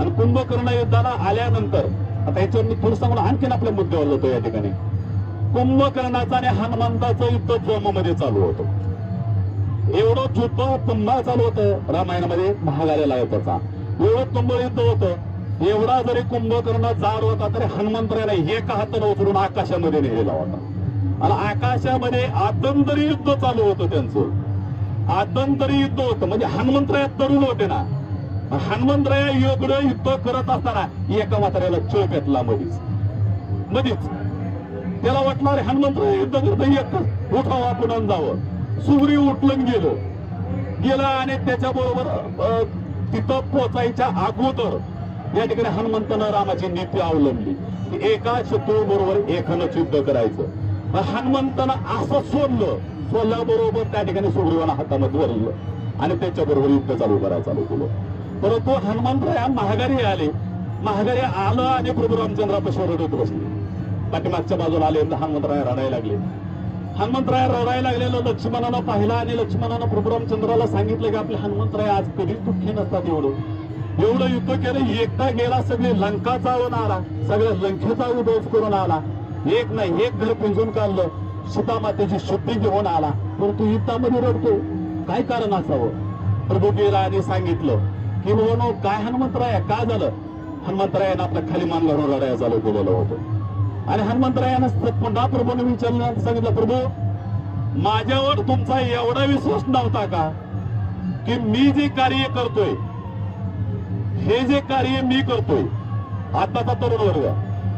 आणि कुंभकर्ण युद्धाला आल्यानंतर आता याच्यावर मी थोडं सांगून आणखीन आपल्या मुद्द्यावर जातो. या ठिकाणी कुंभकर्णाचं आणि हनुमंताचं युद्ध जोमामध्ये चालू होतं. एवढं युद्ध पुन्हा चालू होतं रामायणामध्ये महागाऱ्याला त्याचा एवढं तुंबळ युद्ध होतं. एवढा जरी कुंभकर्ण जाड होता तरी हनुमंतरायाला एका हाताने उचलून आकाशामध्ये नेलेला होता आणि आकाशामध्ये आदंतरी युद्ध चालू होतं त्यांचं. आदंतरी युद्ध होतं म्हणजे हनुमंतराया तरुण होते ना. हनुमंतराया एवढं युद्ध करत असताना एका म्हाताऱ्याला चळ पेटला मधीच. त्याला वाटलं अरे हनुमंतराया युद्ध करत एकच उठावं आपण जावं. सुग्रीव उठलं गेलं आणि त्याच्याबरोबर तिथं पोचायच्या अगोदर या ठिकाणी हनुमंतानं रामाची नीती अवलंबली की एका शत्रू बरोबर एकानंच युद्ध करायचं. हनुमंतानं असं सोडल्याबरोबर त्या ठिकाणी सुग्रीवानं हातामध्ये धरलं आणि त्याच्याबरोबर युद्ध चालू केलं. परंतु हनुमंतराया महागारी आले. महागारी आलं आणि प्रभू रामचंद्रापाशी रडत बसले. पाठीमागच्या बाजूला आले हनुमंतराया रडायला लागले. हनुमंतराया रडायला लागलेलं लक्ष्मणानं पाहिलं आणि लक्ष्मणानं प्रभू रामचंद्राला सांगितलं की आपले हनुमंतराया आज कधीच दुःखी नसतात. एवढं युद्ध केलं. एकटा गेला सगळे लंका चालून आला. सगळ्या लंकेचा उद्ध्वस्त करून आला. एक नाही एक घर पिंजून काढलं. सीता मातेची शुद्धी घेऊन आला. परंतु युद्धामध्ये रडतो. काय कारण असावं? प्रभू गेला आणि सांगितलं की बाबा काय हनुमंतराया काय झालं? हनुमंतरायानं आपल्या खाली मान घालून लढाया चालू केलेलं होतं आणि हनुमंतरायानं पुन्हा प्रभूने विचारलं सांगितलं प्रभू माझ्यावर तुमचा एवढा विश्वास नव्हता का की मी जे कार्य करतोय हे जे कार्य मी करतोय आताचा तरुण वर्ग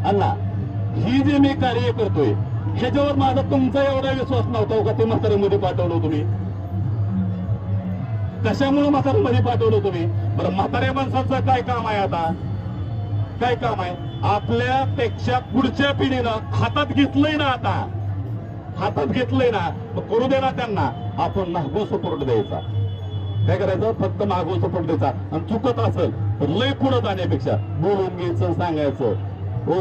अण्णा ही जे मी कार्य करतोय ह्याच्यावर माझा तुमचा एवढा विश्वास नव्हता का ते म्हाताऱ्यामध्ये पाठवलं तुम्ही? कशामुळे म्हाताऱ्यामध्ये पाठवलं तुम्ही? बरं म्हाताऱ्या माणसाचं काय काम आहे? आता काय काम आहे? आपल्यापेक्षा पुढच्या पिढीनं हातात घेतलंय ना. आता हातात घेतलंय ना मग करू दे ना त्यांना. आपण मागून सपोर्ट द्यायचा. काय करायचं? फक्त मागून सपोर्ट द्यायचा आणि चुकत असेल तर लय पुढे जाण्यापेक्षा बोलून घ्यायचं सांगायचं हो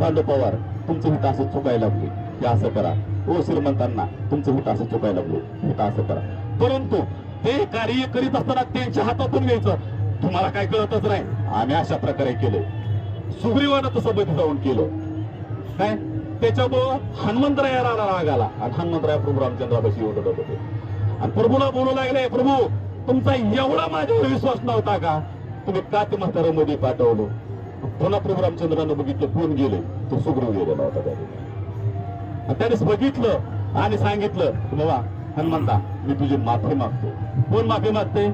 पांडू पवार तुमचं हित असं चुकायला लागले हे असं करा. हो श्रीमंतांना तुमचं हित असं चुकायला लागले हित असं करा. परंतु ते कार्य करीत असताना त्यांच्या हातातून घ्यायचं. तुम्हाला काय कळतच नाही. आम्ही अशा प्रकारे केलंय. सुग्रीवानं तसं बधी जाऊन केलं. काय त्याच्यामुळं हनुमंतरायाला राग आला आणि हनुमंतराया प्रभू रामचंद्रापाशी येऊन रडत होते आणि प्रभूला बोलू लागले प्रभू तुमचा एवढा माझ्यावर विश्वास नव्हता का? तुम्ही का ते म्हाताऱ्यामध्ये पाठवलं? पुन्हा प्रभू रामचंद्रानं बघितलं कोण गेले? तो सुग्रीव गेलेला होता. त्यानेच बघितलं आणि सांगितलं बाबा हनुमंता मी तुझी माफी मागतो. कोण माफी मागते?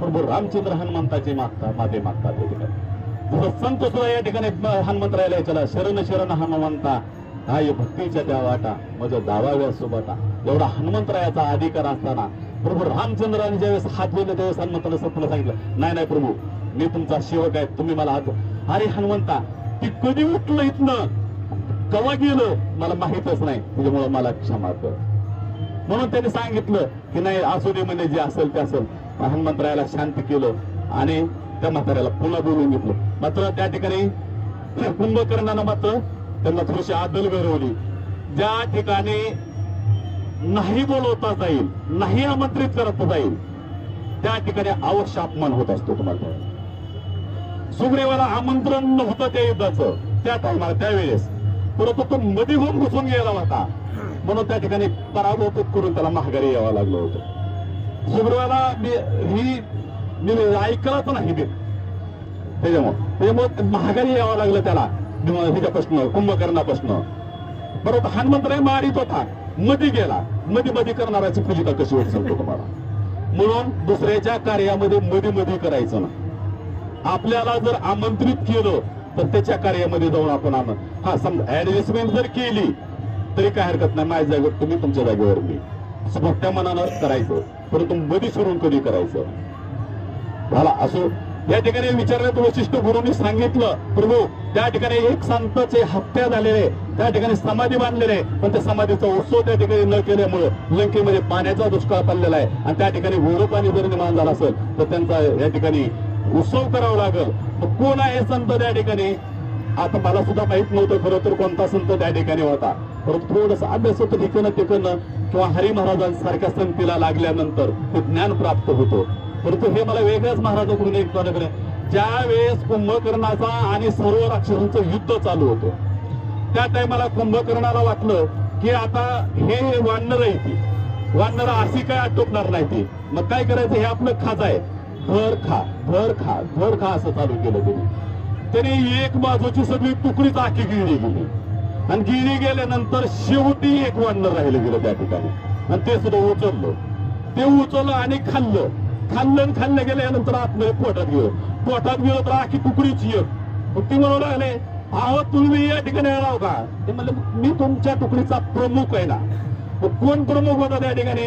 प्रभू रामचंद्र हनुमंताची माफी मागतात. त्या ठिकाणी जसं संत सुद्धा या ठिकाणी हनुमंतरायाला याच्याला शरण शरण हनुमंता काय भक्तीच्या त्या वाटा माझ्या दावाव्या सोबता. एवढा हनुमंतरायाचा अधिकार असताना प्रभू रामचंद्राने ज्यावेळेस हात जोडले त्यावेळेस हनुमंताला सत्याला सांगितलं नाही प्रभू मी तुमचा सेवक आहे तुम्ही मला हात. अरे हनुमंता ती कधी उठलं इथनं कवा गेलं मला माहितच नाही त्याच्यामुळे मला क्षमा कर. म्हणून त्यांनी सांगितलं की नाही असू दे म्हणजे जे असेल ते असेल. हनुमंतरायाला शांत केलं आणि त्या म्हाताऱ्याला पुन्हा बोलून घेतलं. मात्र त्या ठिकाणी कुंभकर्णानं मात्र त्यांना थोडीशी आदल मिळवली. ज्या ठिकाणी नाही बोलवता जाईल नाही आमंत्रित करता जाईल त्या ठिकाणी अवश्य अपमान होत असतो. तुम्हाला सुग्रीवाला आमंत्रण नव्हतं त्या युद्धाचं त्या टायमाला त्यावेळेस परंतु तो मध्ये होऊन घुसून गेला होता म्हणून त्या ठिकाणी पराभूत करून त्याला महागारी यावं लागलं होतं. सुग्रीवाला मी ऐकलाच नाही त्याच्यामुळे महागारी यावं लागलं त्याला ह्याच्यापासून कुंभकर्णापासून. बरोबर हनुमंतराय मारित होता मध्ये गेला. मध्ये करणाराची पूजिता कशी होत सांगतो तुम्हाला. म्हणून दुसऱ्याच्या कार्यामध्ये मध्ये करायचं ना. आपल्याला जर आमंत्रित केलं तर त्याच्या कार्यामध्ये जाऊन आपण हा समजा ऍडजस्टमेंट जर केली तरी काय हरकत नाही. माझ्या जागेवर तुम्ही तुमच्या जागेवर मी मोठ्या मनानं करायचं परंतु मध्ये सोडून कधी करायचं. मला असो या ठिकाणी विचारण्यात वैशिष्ट्य गुरुंनी सांगितलं, प्रभू त्या ठिकाणी एक संतांचे हत्या झालेले, त्या ठिकाणी समाधी बांधलेले, पण त्या समाधीचा उत्सव त्या ठिकाणी न केल्यामुळे लंकेमध्ये पाण्याचा दुष्काळ पडलेला आहे आणि त्या ठिकाणी गोड पाणी जर निर्माण झालं असेल तर त्यांचा या ठिकाणी उत्सव करावा लागेल. मग कोण आहे संत त्या ठिकाणी? आता मला सुद्धा माहित नव्हतं खरं तर कोणता संत त्या ठिकाणी होता, परंतु थोडस अभ्यास होतं ठिकाणं तिकडनं किंवा हरी महाराजांसारख्या संतीला लागल्यानंतर ते ज्ञान प्राप्त होतो. परंतु हे मला वेगळ्याच महाराजाकडून एक ज्या वेळेस कुंभकर्णाचा आणि सर्व राक्षसांचं युद्ध चालू होतं त्या टायमाला कुंभकर्णाला वाटलं की आता हे वानर आहे ती वानर अशी काय आटोपणार नाही ती, मग काय करायचं, हे आपलं खाज आहे, धर खा धर खा धर खा असं चालू केलं त्याने एक बाजूची सगळी तुकडीच आखी गिळली गेली आणि गिळली गेल्यानंतर शेवटी एक वानर राहिलं गेलं त्या ठिकाणी आणि ते सुद्धा उचललं आणि खाल्लं गेल्यानंतर आतमध्ये पोटात गेलं तर आखी तुकडीची एक. ती म्हणू लागले, अहो तुम्ही या ठिकाणी राव का? ते म्हणले, मी तुमच्या तुकडीचा प्रमुख आहे ना. कोण प्रमुख होता त्या ठिकाणी?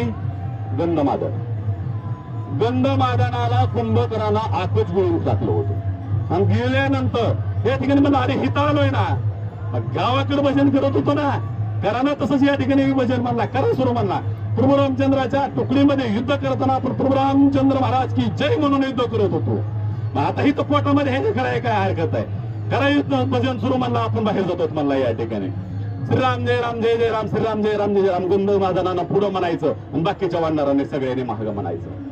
गंधमादनाला कुंभकर्णाला आकच गिळून टाकलं होतं आणि गिळल्यानंतर या ठिकाणी म्हणलं, अरे हिता आलोय ना, गावाकडे भजन करत होतो ना, करा ना तसंच या ठिकाणी भजन म्हणला, करा सुरू म्हणला. प्रभू रामचंद्राच्या तुकडीमध्ये युद्ध करताना आपण प्रभू रामचंद्र महाराज की जय म्हणून युद्ध करत होतो. मग आता ही तर पोटामध्ये हे करायला काय हरकत आहे, करा युद्ध भजन सुरू म्हणला, आपण बाहेर जातो म्हणला या ठिकाणी. श्रीराम जय राम जय जय राम, श्रीराम जय राम जय जय राम गंधमादनानं पुढं म्हणायचं आणि बाकीच्या वानरांनी सगळ्यांनी महाग म्हणायचं.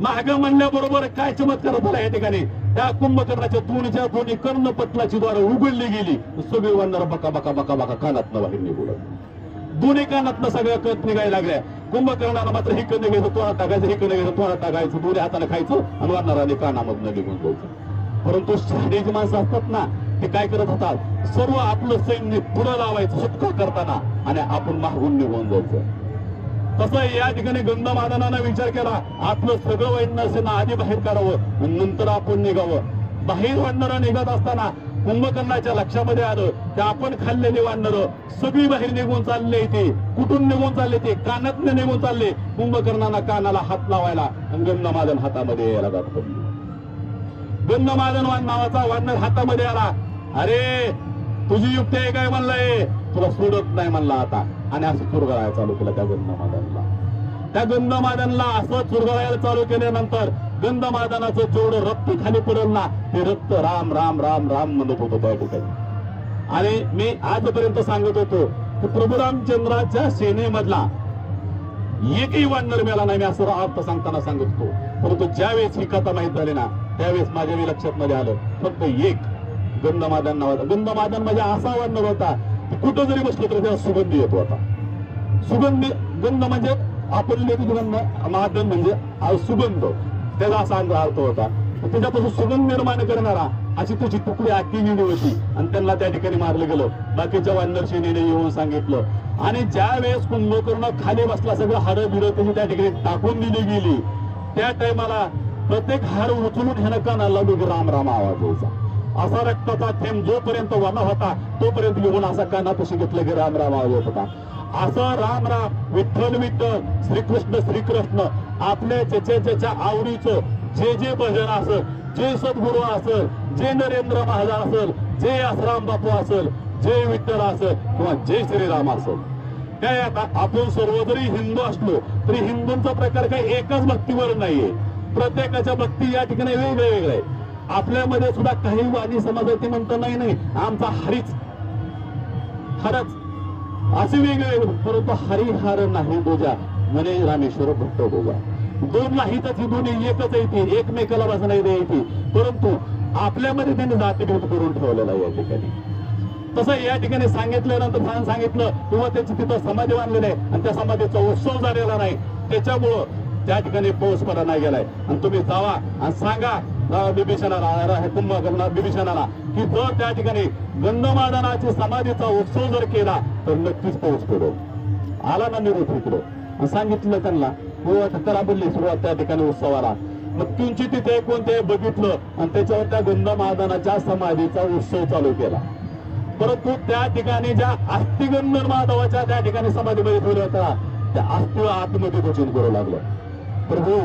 महाग म्हणल्याबरोबर काय चमत्कार झाला या ठिकाणी, त्या कुंभकर्णाच्या दोन्ही कर्णपटलाची द्वार उघडली गेली, सगळे वानर बका बका बका बका कानातनं बाहेर निघून दोन्ही कानातनं सगळ्या कत निघायला लागल्या. कुंभकर्णाला मात्र हे कण घ्यायचं तोंडात टाकायचं, हे कण घ्यायचं तोंडात टाकायचं, दोन्ही हाताने खायचं आणि वानराने कानामधनं निघून जायचं. परंतु शहाणीची माणसं असतात ना, ते काय करत होतात, सर्व आपलं सैन्य पुढं लावायचं सुटका करताना आणि आपण मागून निघून जायचं. तसं या ठिकाणी गंधमादनानं विचार केला, आपलं सगळं वैन्य सेना आधी बाहेर काढावं आणि नंतर आपण निघावं. बाहेर वानरं निघत असताना कुंभकर्णाच्या लक्षामध्ये आलं की आपण खाल्लेली वानरं सगळी बाहेर निघून चालले, ते कुठून निघून चालले, ते कानातनं निघून चालले. कुंभकर्णाला कानाला हात लावायला आणि गंधमादन हातामध्ये यायला जात पडली. गंधमादन नावाचा वानर हातामध्ये आला, अरे तुझी युक्ती आहे काय म्हणलंय, तुला सोडत नाही म्हणला आता, आणि असं चुरगळायला चालू केलं त्या गंधमादनला. त्या गंधमादनला असं चुरगळायला चालू केल्यानंतर गंधमादनाचं जेवढं रक्त खाली पडेल ना, ते रक्त राम राम राम राम म्हणत होतं त्या ठिकाणी. आणि मी आजपर्यंत सांगत होतो की प्रभू रामचंद्राच्या सेनेमधला एकही वानर मेला नाही, मी असं अर्थ सांगताना सांगत होतो. परंतु ज्यावेळेस ही कथा माहित झाली ना, त्यावेळेस माझ्या लक्षात मध्ये आलं फक्त एक गंधमादन नावाचा. गंधमादन म्हणजे असा वानर होता की कुठं जरी बसलं तरी त्याला सुगंधी येतो होता. सुगंधी गंध म्हणजे आपण मादन म्हणजे सुगंध, त्याचा असा अर्थ होता. त्याच्यापासून सुगंध निर्माण करणारा अशी त्याची तुकडी आखी गेली होती आणि त्यांना त्या ठिकाणी मारलं गेलं. बाकीच्या वानर सेनेने येऊन सांगितलं आणि ज्या वेळेस कुंभकर्ण खाली बसला, सगळं हाडं बिडं त्याची त्या ठिकाणी टाकून दिली गेली. त्या टायमाला प्रत्येक हाड उचलून ह्यानं कानाला राम राम आवाज यायचा. असा रक्ताचा थेंब जोपर्यंत वाला होता तोपर्यंत घेऊन असा कानापाशी घेतलं की राम राम आवाज येत होता. असं राम राम विठ्ठल विठ्ठल श्रीकृष्ण श्रीकृष्ण आपल्या ज्याच्या आवडीचं जे जे भजन असेल, जे सद्गुरू असेल, जे नरेंद्र महाराज असेल, जे आसराम बापू असेल, जे विठ्ठल असेल किंवा जय श्रीराम असेल, काय आता आपण सर्व जरी हिंदू असलो तरी हिंदूंचा प्रकार काही एकाच भक्तीवर नाहीये. प्रत्येकाच्या भक्ती या ठिकाणी वेगळे वेगळे आहे. आपल्यामध्ये सुद्धा काही वाणी समाजाचे म्हणता नाही आमचा हरीच असे वेगळे, परंतु हरिहार नाही बोजा म्हणे रामेश्वर भट्ट बोजा. दोन नाहीत, ही दोन्ही एकच येते, एकमेकाला बस नाही द्यायची, परंतु आपल्यामध्ये त्यांनी जातीभेद करून ठेवलेला आहे या ठिकाणी. तसं या ठिकाणी सांगितल्यानंतर सांगितलं किंवा त्याची तिथं समाधी बांधलेली आहे आणि त्या समाधीचा उत्सव झालेला नाही, त्याच्यामुळं त्या ठिकाणी पाऊस पडा नाही गेलाय. आणि तुम्ही जावा आणि सांगा कुंभकर्णा बिभीषणाला की जर त्या ठिकाणी गंधमादनाची समाधीचा उत्सव जर केला तर नक्कीच पाऊस पडो. आला ना निरोप इकडं सांगितलं त्यांना, करा बोलली सुरुवात त्या ठिकाणी उत्सवाला. मग तुमची तिथे कोणते बघितलं आणि त्याच्यावर त्या गंधमादनाच्या समाधीचा उत्सव चालू केला. परंतु त्या ठिकाणी ज्या अस्थि गंधमाधवाच्या त्या ठिकाणी समाधीमध्ये ठेवल्या होत्या त्या अस्थीला आतमध्ये भजन करू लागलं. प्रभू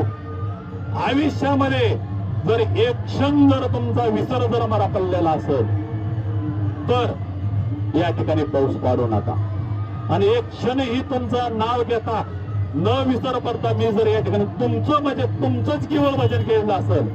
आयुष्यामध्ये जर एक क्षण जर तुमचा विसर जर मला पडलेला असेल तर या ठिकाणी पाऊस पाडू नका. आणि एक क्षणही तुमचं नाव घेता न विसर पडता मी जर या ठिकाणी तुमचं म्हणजे तुमचंच केवळ भजन केलेलं असेल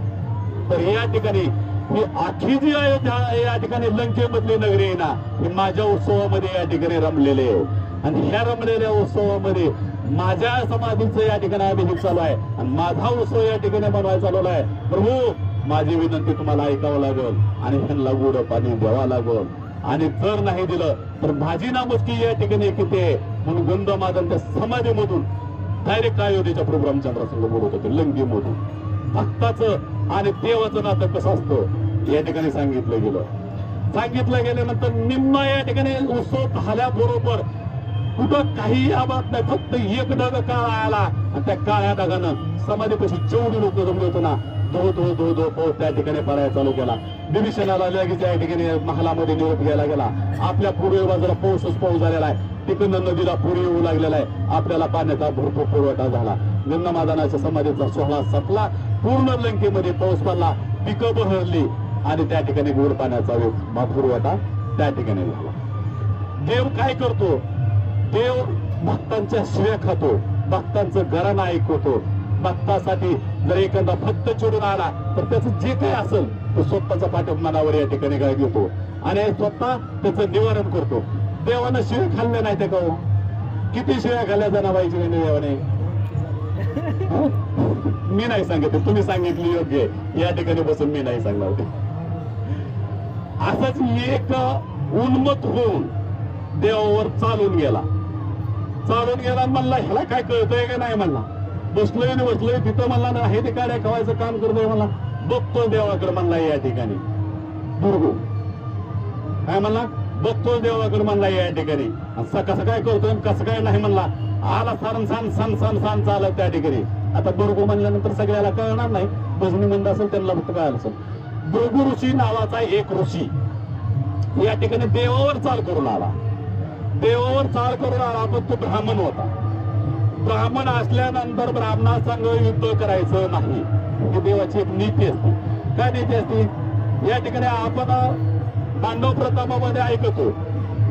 तर या ठिकाणी ही आखी जी आहे या ठिकाणी लंकेमधली नगरी आहे ना ही माझ्या उत्सवामध्ये या ठिकाणी रमलेले आहे. आणि ह्या रमलेल्या उत्सवामध्ये माझ्या समाधीचं या ठिकाणी अभिषेक चालू आहे आणि माझा उत्सव या ठिकाणी बनवायला चालवला आहे. प्रभू माझी विनंती तुम्हाला ऐकावं लागेल आणि ह्यांना गोड पाणी द्यावं लागेल. आणि जर नाही दिलं तर माझी नामुष्की या ठिकाणी किती आहे म्हणून गंध माझं त्या समाधीमधून डायरेक्ट अयोध्येच्या प्रभू रामचंद्रासंग बोलत होते लंकेमधून. भक्ताचं आणि देवाचं नातं कसं असतं या ठिकाणी सांगितलं गेलं. सांगितलं गेल्यानंतर निम्मा या ठिकाणी उत्सव झाल्याबरोबर कुठं काही आबाद नाही, फक्त एक ढग काळा आला आणि त्या काळ्या ढगानं समाधीपाशी जेवढी लोक जमले होते ना धो धो धो धो पाऊस त्या ठिकाणी पडायला चालू केला. बिभीषणाला लगेच त्या ठिकाणी महालामध्ये निरोप घ्यायला गेला. आपल्या पूर्व बाजूला पाऊस झालेला आहे, तिकडनं नदीला पूर येऊ लागलेला आहे. आपल्याला पाण्याचा भरपूर पुरवठा झाला. गंगामादानाच्या समाधीचा सोहळा संपला. पूर्ण लंकेमध्ये पाऊस पडला, पिकं बहरली आणि त्या ठिकाणी गोड पाण्याचा पुरवठा त्या ठिकाणी झाला. देव काय करतो? देव भक्तांच्या शिव्या खातो, भक्तांचं घराणं ऐकवतो. भक्तासाठी जर एखादा भक्त चिडून आला तर त्याचं जे काही असेल तो स्वतःचा पाठिंबावर या ठिकाणी काय घेतो आणि स्वतः त्याचं निवारण करतो. देवानं शिव्या खाल्ल्या नाही ते का? किती शिव्या खाल्ल्या जनाबाईची देवाने? मी नाही सांगितलं, तुम्ही सांगितली योग्य. या ठिकाणी बसून मी नाही सांगणार होते. असंच एक उन्मत होऊन देवावर चालून गेला म्हणला ह्याला काय कळतंय का नाही म्हणला. बसलोय तिथं म्हणला नाही ते काड्या खवायचं काम करतोय म्हणला. बघतोय देवाकडे म्हणला या ठिकाणी. दुर्गो काय म्हणला? बघतोय देवाकडे म्हणला या ठिकाणी. कसं काय करतोय कसं काय नाही म्हणला. आला सण चालत त्या ठिकाणी. आता दुर्गो म्हणल्यानंतर सगळ्याला कळणार नाही, भजनी मंद असेल त्यांना फक्त कळायला असेल. भृगु ऋषी नावाचा एक ऋषी या ठिकाणी देवावर चाल करून आला. पण तो ब्राह्मण होता. ब्राह्मण असल्यानंतर ब्राह्मणासंग युद्ध करायचं नाही, ही देवाची एक नीती असते. काय नीती असते? या ठिकाणी आपण पांडव प्रतापामध्ये ऐकतो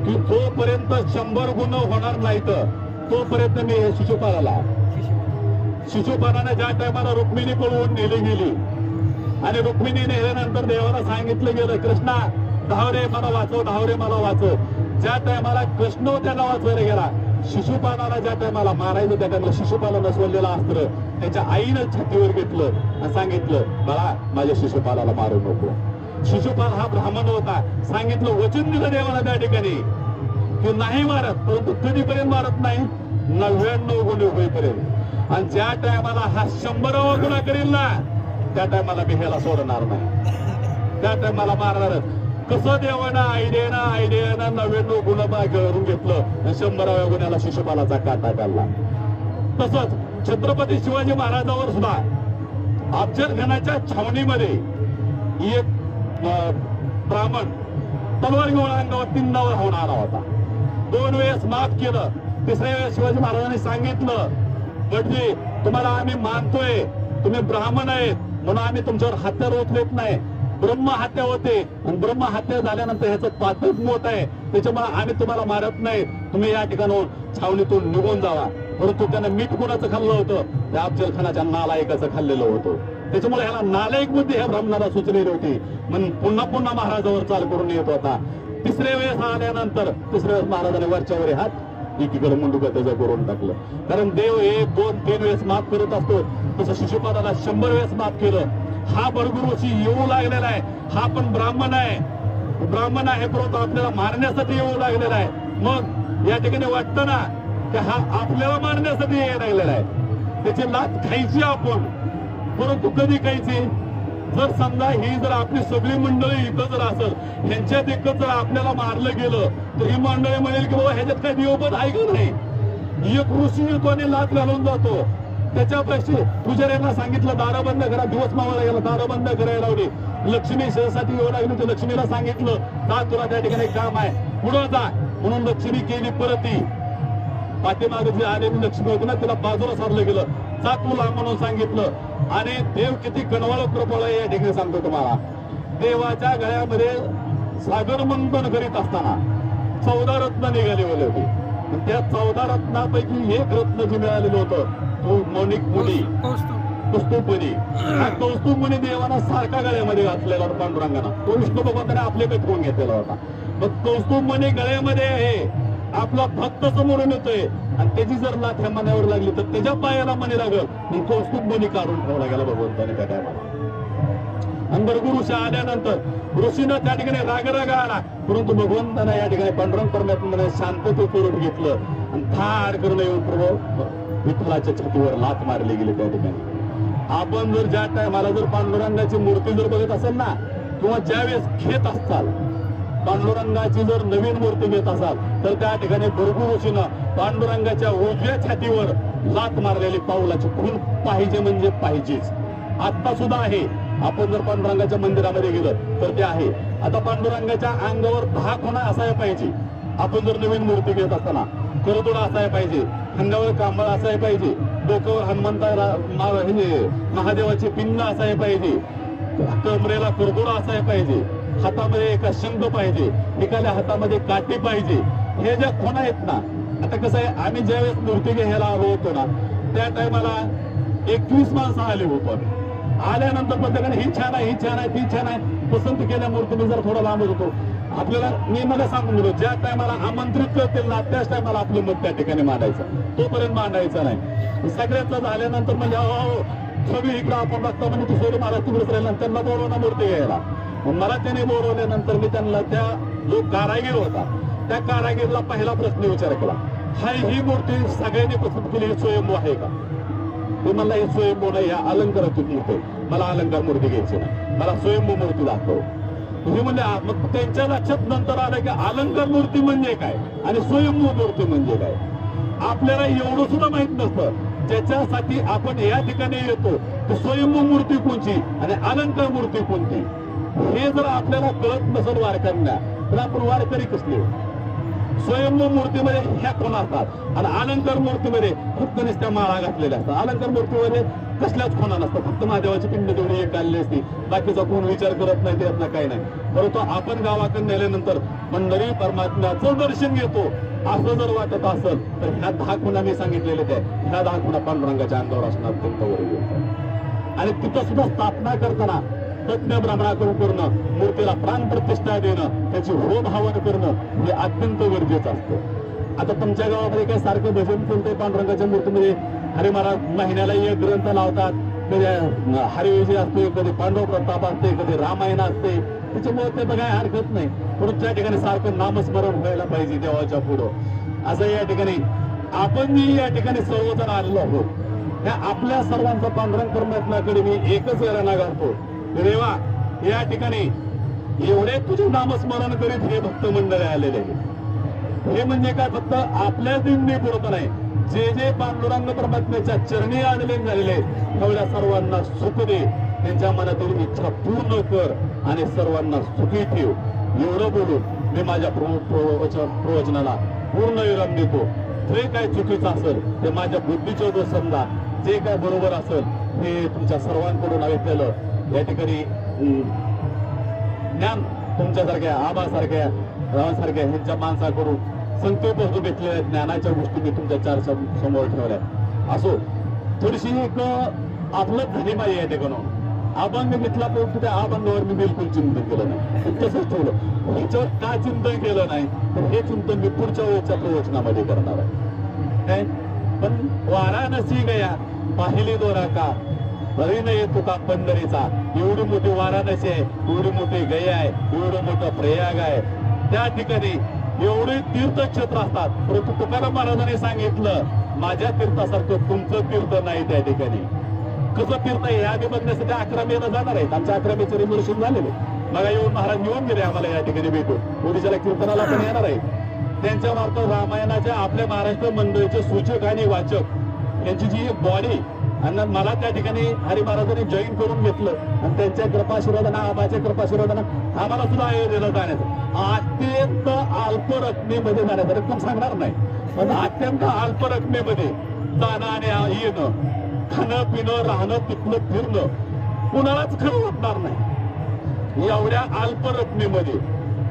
की जोपर्यंत 100 गुण होणार नाहीत तोपर्यंत मी हे शिशुपालाने ज्या टायमाला रुक्मिणी पळवून नेली गेली आणि रुक्मिणी नेल्यानंतर देवाला सांगितलं गेलं कृष्णा धावरे मला वाचव. ज्या टायमाला कृष्ण त्याला वाचवायला गेला, शिशुपालाला ज्या टायमाला मारायचं त्या टायमाला शिशुपालानं सोडलेलं अस्त्र त्याच्या आईनं छातीवर घेतलं आणि सांगितलं बाळा माझ्या शिशुपालाला मारू नको. शिशुपाल हा ब्राह्मण होता. सांगितलं वचन दिलं देवाला त्या ठिकाणी की नाही मारत, परंतु कधीपर्यंत मारत नाही? 99 गुण होईपर्यंत. आणि ज्या टायमाला हा 100वा गुन्हा करेल ना त्या टायमाला मी ह्याला सोडणार नाही, त्या टायमाला मारणारच. कसं देवानं आयडियानं 99 गुन्हा करून घेतलं आणि 100व्या गुन्ह्याला शिशुपालाचा काटा काढला. तसंच छत्रपती शिवाजी महाराजांवर सुद्धा अफजलखानाच्या छावणीमध्ये एक ब्राह्मण तलवार घेऊन अंगावर 3 नावर होऊन आला होता. 2 वेळेस माफ केलं. 3ऱ्या वेळेस शिवाजी महाराजांनी सांगितलं म्हणजे तुम्हाला आम्ही मानतोय, तुम्ही ब्राह्मण आहेत म्हणून आम्ही तुमच्यावर हत्या रोखलेत नाही. ब्रह्महत्या होते आणि ब्रह्महत्या झाल्यानंतर ह्याचं पातक मोठ आहे, त्याच्यामुळे आम्ही तुम्हाला मारत नाही. तुम्ही या ठिकाणाहून छावणीतून निघून जावा. परंतु त्यानं मीठ कोणाचं खाल्लं होतं? त्या अफजलखानाच्या नालायकाचं खाल्लेलं होतं. त्याच्यामुळे ह्याला नालायक बुद्धी ह्या ब्राह्मणाला सुचलेली होती म्हणून पुन्हा महाराजावर चाल करून येत होता. 3ऱ्या वेळेस आल्यानंतर 3ऱ्या वेळेस महाराजाने वरच्यावर हात एकीकडे मुंडुका त्याचं करून टाकलं. कारण देव 1, 2, 3 वेळेस माफ करत असतो, तसं शिशुपालाला 100 वेळेस माफ केलं. हा भृगुऋषी येऊ लागलेला आहे. हा पण ब्राह्मण आहे परंतु आपल्याला मारण्यासाठी येऊ लागलेला आहे. मग या ठिकाणी वाटतं ना की हा आपल्याला मारण्यासाठी यायला लागलेला आहे. त्याची लाच खायची आपण, परंतु कधी खायची? जर समजा ही जर आपली सगळी मंडळी इथं जर असेल, ह्यांच्या देखत जर आपल्याला मारलं गेलं तर ही मंडळी म्हणेल की बाबा ह्याच्यात काही देवपद आहे का नाही. एक ऋषी येतो आणि लाच घालून जातो. त्याच्यापेक्षा पुजाऱ्यांना सांगितलं दारा बंद करा. दिवस मावायला गेला, दारा बंद करायला लावली. लक्ष्मी शहरासाठी येऊ लागली तर लक्ष्मीला सांगितलं का तुला त्या ठिकाणी काम आहे, पुढं जा म्हणून लक्ष्मी केली परती. पाठीमागे जी आलेली लक्ष्मी होती ना तिला बाजूला सारलं गेलं. जा तुला म्हणून सांगितलं आणि देव किती कणवाळ कृपळ या ठिकाणी सांगतो तुम्हाला. देवाच्या गळ्यामध्ये सागर मंथन करीत असताना 14 रत्न निघाली होती. त्या 14 रत्नापैकी एक रत्न जे मिळालेलं होतं तो मणिक मुनी कौस्तुभमणी. हा कौस्तुभमणी देवाना सारखा गळ्यामध्ये घातलेला होता पांडुरंगाना. तो विष्णू भगवंताने आपल्याकडे ठेवून घेतलेला होता. मग कौस्तुभमणी गळ्यामध्ये आहे, आपला भक्त समोरून येतोय आणि त्याची जर लाथ ह्या मण्यावर लागली तर त्याच्या पायाला मणी लागल. मग कौस्तुभमणी काढून ठेवला गेला भगवंताने त्या टायमाला. आणि बरोबर ऋषी आल्यानंतर ऋषीनं त्या ठिकाणी राग आला, परंतु भगवंतानं या ठिकाणी पांडुरंग परमात्म्याने शांततेचं स्वरूप घेतलं आणि ठार करून येऊन प्रभू विठ्ठलाच्या छातीवर लाथ मारली गेली. त्या ठिकाणी आपण जर ज्या टायमाला जर पांडुरंगाची मूर्ती जर बघत असेल ना, किंवा ज्यावेळेस घेत असताल पांडुरंगाची जर नवीन मूर्ती घेत असाल तर त्या ठिकाणी भरपूर ऋषीनं पांडुरंगाच्या उजव्या छातीवर लाथ मारलेली पाऊलाची खून पाहिजे म्हणजे पाहिजेच. आता सुद्धा आहे. आपण जर पांडुरंगाच्या मंदिरामध्ये गेलं तर ते आहे. आता पांडुरंगाच्या अंगावर 10 खुणा असायला पाहिजे. आपण जर नवीन मूर्ती घेत असताना करतोडा असायला पाहिजे, अंगावर कांबळ असायला पाहिजे, डोक्यावर हनुमंता महादेवाची पिंड असायला पाहिजे, कमरेला करतोडा असायला पाहिजे, हातामध्ये एका शंख पाहिजे, एखाद्या हातामध्ये काठी पाहिजे. हे ज्या खुणा आहेत ना, आता कसं आहे, आम्ही ज्यावेळेस मूर्ती घ्यायला आलो होतो ना त्या टायमाला 21 माणसं आले होतो. आल्यानंतर प्रत्येकाने ही छान आहे, ही छान आहे, ती छान आहे पसंत केल्या मूर्तीने जर थोडा लांब होतो. आपल्याला मी मला सांगून दिलो ज्या टायमाला आमंत्रित करतील ना त्याच टायमाला आपलं मत त्या ठिकाणी मांडायचं, तोपर्यंत मांडायचं नाही. सगळ्याच झाल्यानंतर म्हणजे सगळी इकडं आपण बघता म्हणजे तू सोडून मला तिकडे राहिला, त्यांना बोलवणं मूर्ती घ्यायला. मला त्याने बोलवल्यानंतर मी त्यांना त्या जो कारागीर होता त्या कारागीरला पहिला प्रश्न विचार केला, हा ही मूर्ती सगळ्यांनी पसंत केली स्वयंभू आहे का? ते मला हे स्वयंभू नाही, या अलंकारातून मूर्ती, मला अलंकार मूर्ती घ्यायची नाही, मला स्वयंभू मूर्ती दाखव. तुम्ही म्हणजे मग त्यांच्या लक्षात नंतर आलं की अलंकार मूर्ती म्हणजे काय आणि स्वयंभू मूर्ती म्हणजे काय. आपल्याला एवढं सुद्धा माहित नसतं. ज्याच्यासाठी आपण या ठिकाणी येतो तर स्वयंभू मूर्ती कोणची आणि अलंकार मूर्ती कोणती हे जर आपल्याला कळत नसेल वारकऱ्यांना तर आपण वारकरी कसले. स्वयंभू मूर्तीमध्ये ह्या खुणा असतात आणि अलंकार मूर्तीमध्ये फक्त नुसत्या माळा घातलेल्या असतात. अलंकार मूर्तीमध्ये कसल्याच खुणा नसतात, फक्त महादेवाची पिंड तेवढी एक काढली असती, बाकीचा कोण विचार करत नाही, देत नाही, काही नाही. परंतु आपण गावाकडे नेल्यानंतर पंढरी परमात्म्याचं दर्शन घेतो असं जर वाटत असेल तर ह्या 10 खुणा मी सांगितलेले त्या ह्या 10 खुणा पांडुरंगाच्या अंगावर असणार त्यांच्यावर. आणि तिथं सुद्धा स्थापना करताना तज्ञ ब्राह्मणाकडून करणं, मूर्तीला प्राण प्रतिष्ठा देणं, त्याची होमहवन करणं हे अत्यंत गरजेचं असतं. आता तुमच्या गावामध्ये काय सारखं भजन चालतंय पांडुरंगाच्या मूर्तीमध्ये, हरी महाराज महिन्याला एक ग्रंथ लावतात, कधी हरिविजय असते, कधी पांडव प्रताप असते, कधी रामायण असते, त्याच्यामुळे ते बघायला हरकत नाही. परंतु त्या ठिकाणी सारखं नामस्मरण व्हायला पाहिजे देवाच्या पुढं. असं या ठिकाणी आपण मी या ठिकाणी सर्वजण आलेलो आहोत. त्या आपल्या सर्वांचा पांडुरंग परमात्म्याकडे मी एकच वेळा घालतो, देवा या ठिकाणी एवढे तुझे नामस्मरण करीत हे भक्त मंडळी आलेले आहे. हे म्हणजे काय, फक्त आपल्या दिंडी पुरत नाही, जे जे पांडुरंग परमात्म्याच्या चरणी आलेले झालेले तेवढ्या सर्वांना सुख दे, त्यांच्या मनातील इच्छा पूर्ण कर आणि सर्वांना सुखी ठेव. एवढं बोलून मी माझ्या प्रवचनाला पूर्ण विराम देतो. जे काय चुकीचं असेल ते माझ्या बुद्धीच्या जो समजा, जे काय बरोबर असेल हे तुमच्या सर्वांकडून ऐकलेलं या ठिकाणी ज्ञान तुमच्यासारख्या आबासारख्या रावासारख्या ह्यांच्या माणसाकडून संकल्प घेतलेल्या ज्ञानाच्या गोष्टी मी तुमच्या 4 समोर ठेवल्या. असो थोडीशी एक आपलं धनीमाई या ठिकाणून अभंग घेतला परंतु त्या अभंगावर मी बिलकुल चिंतन केलं नाही, तसंच ठेवलं. ह्याच्यावर का चिंतन केलं नाही तर हे चिंतन मी पुढच्या वेळेच्या प्रवचनामध्ये करणार आहे. पण वाराणसी गया पाहिली दोराका बरी नाही तुका पंढरीचा. एवढी मोठी वाराणसी आहे, एवढी मोठी गया आहे, एवढं मोठं प्रयाग आहे, त्या ठिकाणी एवढे तीर्थक्षेत्र असतात. परंतु तुकाराम महाराजांनी सांगितलं माझ्या तीर्थासारखं तुमचं तीर्थ नाही. त्या ठिकाणी कसं तीर्थ आहे हे आम्ही बघण्यासाठी 11 मेला जाणार आहेत. आमच्या 11 मेचे रिझर्वेशन झालेले. मग येऊन महाराज येऊन गेले आम्हाला या ठिकाणी भेटून. ओडिशाला कीर्तनाला पण येणार आहे. त्यांच्या मार्फत रामायणाच्या आपल्या महाराष्ट्र मंडळीचे सूचक आणि वाचक यांची जी एक बॉडी आणि मला त्या ठिकाणी हरी महाराजांनी जॉईन करून घेतलं आणि त्यांच्या कृपाशीर्वादानं आबाच्या कृपाशीर्वादानं आम्हाला सुद्धा अयोध्येला जाण्याचं अत्यंत अल्प रकमेमध्ये जाण्याचं, रक्कम सांगणार नाही पण अत्यंत अल्प रकमेमध्ये जाणं आणि येणं खाणं पिणं राहणं तिथलं फिरणं कुणालाच खरं वाटणार नाही. एवढ्या अल्प रकमेमध्ये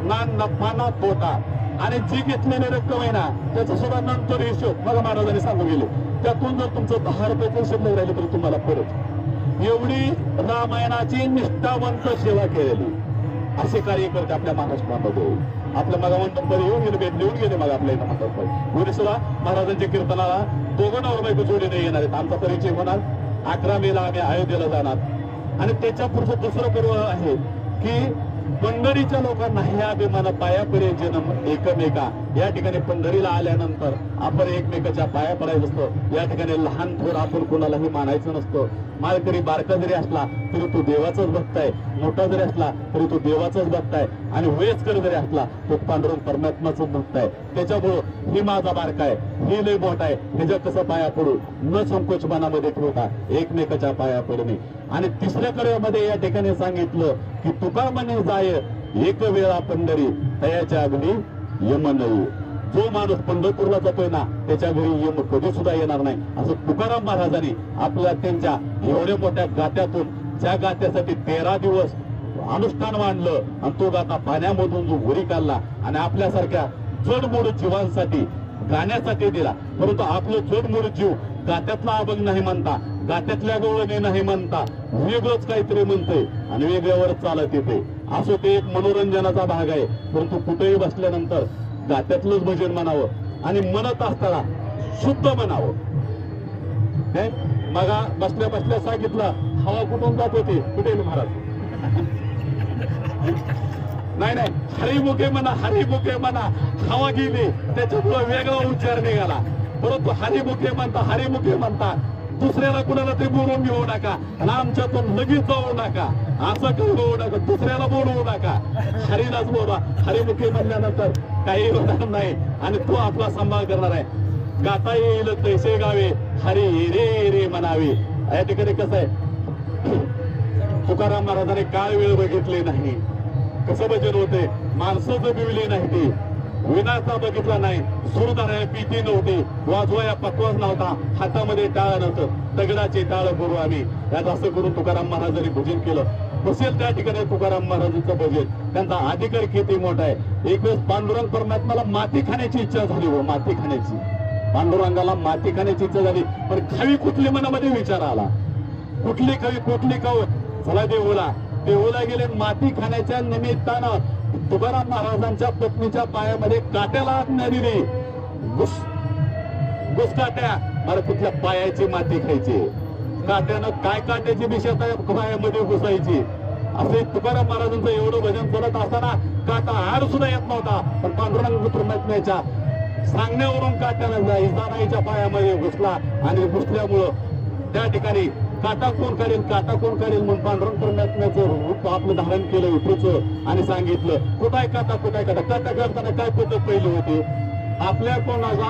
ना नफा ना तोटा, आणि जी घेतलेली रक्कम आहे ना त्याचा सुद्धा नंतर हिशोब मला महाराजांनी सांगून गेले. त्यातून जर तुमचं 10 रुपये शिल्लक राहिले तर तुम्हाला परत. एवढी रामायणाची निष्ठावंत सेवा केलेली असे कार्यकर्ते आपल्या महाराष्ट्रामध्ये आपल्या मगा मंडपमध्ये येऊन गेले, भेट देऊन गेले. मग आपल्या इथं मंडपमध्ये उद्या सुद्धा महाराजांच्या कीर्तनाला दोघं नवरा बायको जोडीने येणार आहेत. आमचा परिचय होणार. 11 मेला आम्ही अयोध्येला जाणार. आणि त्याच्या पुढचं दुसरं पर्व आहे की पंढरीच्या लोकांना ह्या अभिमान पायापरे जन्म एकमेका. या ठिकाणी पंढरीला आल्यानंतर आपण एकमेकाच्या पाया पडायचं असतं. या ठिकाणी लहान थोर आपण कोणालाही मानायचं नसतं. मालकरी बारका जरी असला तरी तो देवाचाच भक्त आहे, मोठा जरी असला तरी तो देवाचाच भक्त आहे, आणि वयस्कर जरी असला तो पांडुरंग परमात्माचाच भक्त आहे. त्याच्यामुळं ही माझा बारका आहे, ही लय मोठा आहे, ह्याच्या कसं पाया पडू न संकोच मनामध्ये ठेवता एकमेकाच्या पाया पडणे. आणि तिसऱ्या कडव्यामध्ये या ठिकाणी सांगितलं की तुका म्हणे जाय एक वेळा पंढरी तयाच्या अग्नी यम नाही. जो माणूस पंढरपूरला जातोय ना त्याच्या घरी यम कधी सुद्धा येणार नाही, असं तुकाराम महाराजांनी आपल्या त्यांच्या एवढ्या मोठ्या गात्यातून, ज्या गात्यासाठी 13 दिवस अनुष्ठान मांडलं आणि तो गाता पाण्यामधून जो उरी काढला आणि आपल्यासारख्या जडमोड जीवांसाठी गाण्यासाठी दिला. परंतु आपलं जडमोड जीव गात्यातला अभंग नाही म्हणता, गात्यातल्या गवळणी नाही म्हणता, वेगळंच काहीतरी म्हणतंय आणि वेगळ्यावर चालत येते. असो ते एक मनोरंजनाचा भाग आहे. परंतु कुठेही बसल्यानंतर गात्यातलंच भजन म्हणावं आणि म्हणत असताना शुद्ध म्हणावं. मग बसल्या बसल्या सांगितलं हवा कुठून जात होती, कुठे महाराज नाही नाही हरिमुखे म्हणा, हरिमुखे म्हणा. हवा गेली त्याच्यामुळे वेगळा उच्चार निघाला. परंतु हरिमुखे म्हणता दुसऱ्याला कुणाला तरी बोलवून घेऊ नका आणि आमच्यातून लगेच जाऊ नका, असं करू नका, दुसऱ्याला बोलवू नका, हरीलाच बोलवा. हरिमुखे म्हणल्यानंतर काही होणार नाही आणि तो आपला सांभाळ करणार आहे. गाता येईल तैसे गावे हरी रे रे म्हणावे. या ठिकाणी कसं आहे, तुकाराम महाराजांनी काळ वेळ बघितले नाही, कसं भजन होते, माणसं जगविली नाही, ती विनाचा बघितला नाही, सुरधारा पीती नव्हती, वाजवाया पकवाज नव्हता, हातामध्ये टाळ नव्हतं, दगडाचे टाळ करू आम्ही. यात असं करून तुकाराम महाराजांनी भजन केलं. बसेल त्या ठिकाणी तुकाराम महाराजांचं भजन, त्यांचा अधिकार किती मोठा आहे. एक वेळेस पांडुरंग परमात्माला माती खाण्याची इच्छा झाली, हो माती खाण्याची, पांडुरंगाला माती खाण्याची इच्छा झाली. पण खावी कुठली मनामध्ये विचार आला, कुठली खाऊ, चला देऊला गेले. माती खाण्याच्या निमित्तानं तुकाराम महाराजांच्या पत्नीच्या पायामध्ये काट्याला आज्ञा दिली, घुसकाट्या. मला कुठल्या पायाची माती खायची, काट्यानं काय काट्याची दिशा पायामध्ये घुसायची. असे तुकाराम महाराजांचं एवढं भजन चालत असताना काटा आड सुद्धा येत नव्हता. पण पांडुरंग परमात्म्याच्या सांगण्यावरून काट्यानं जाईच्या पायामध्ये घुसला आणि घुसल्यामुळं त्या ठिकाणी काटा कोण काढेल म्हणून पांडुरंग परमात्म्याचं रूप आपलं धारण केलं विठूचं आणि सांगितलं कुठाय काटा. काटा करताना काय पद्धत पहिली होती, आपल्या कोणाला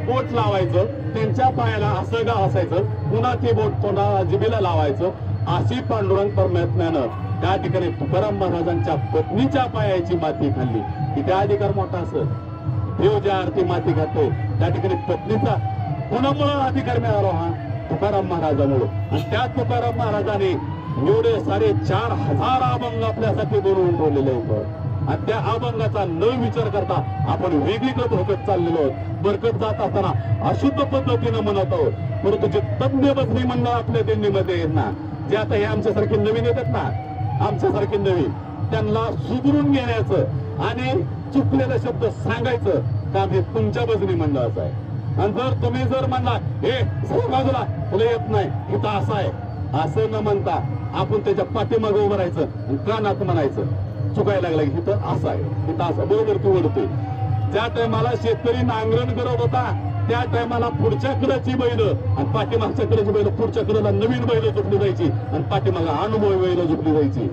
बोट लावायचं, त्यांच्या पायाला असं गाव असायचं, पुन्हा ते बोट कोणाला जिभेला लावायचं. अशी पांडुरंग परमात्म्यानं त्या ठिकाणी तुकाराम महाराजांच्या पत्नीच्या पायाची माती खाल्ली. किती अधिकार मोठा असं, देव ज्या आरती माती खातोय त्या ठिकाणी पत्नीचा कुणामुळे अधिकार मिळाला, हा तुकाराम महाराजांमुळे. आणि त्या तुकाराम महाराजांनी एवढे 4,500 अभंग आपल्यासाठी बनवून ठेवलेले होतं. आणि त्या अभंगाचा न विचार करता आपण वेगळीकडे भोगत चाललेलो आहोत. बरकत जात असताना अशुद्ध पद्धतीनं म्हणत आहोत. परंतु जे तज्ञ बसणी मंडळ आपल्या दिंडीमध्ये येत ना, जे आता हे आमच्यासारखे नवीन येतात ना, आमच्यासारखे नवीन, त्यांना सुधरून घेण्याचं आणि चुकलेले शब्द सांगायचं काम हे तुमच्या बजनी मंडळाचं आहे. आणि जर तुम्ही म्हणला हे बाजूला तुला येत नाही, इथं असं आहे, असं न म्हणता आपण त्याच्या पाठीमागे उभं राहायचं, कानात म्हणायचं चुकायला लागला की इथं असं आहे, इथं असं, बरोबर तू ओढतोय. ज्या टायमाला शेतकरी नांगरण करत होता त्या टायमाला पुढच्या कडेची बैल आणि पाठीमागच्या कडेची बैल, पुढच्या कडेला नवीन बैल झोपली जायची आणि पाठीमागा अनुभवी बैल झोपली जायची.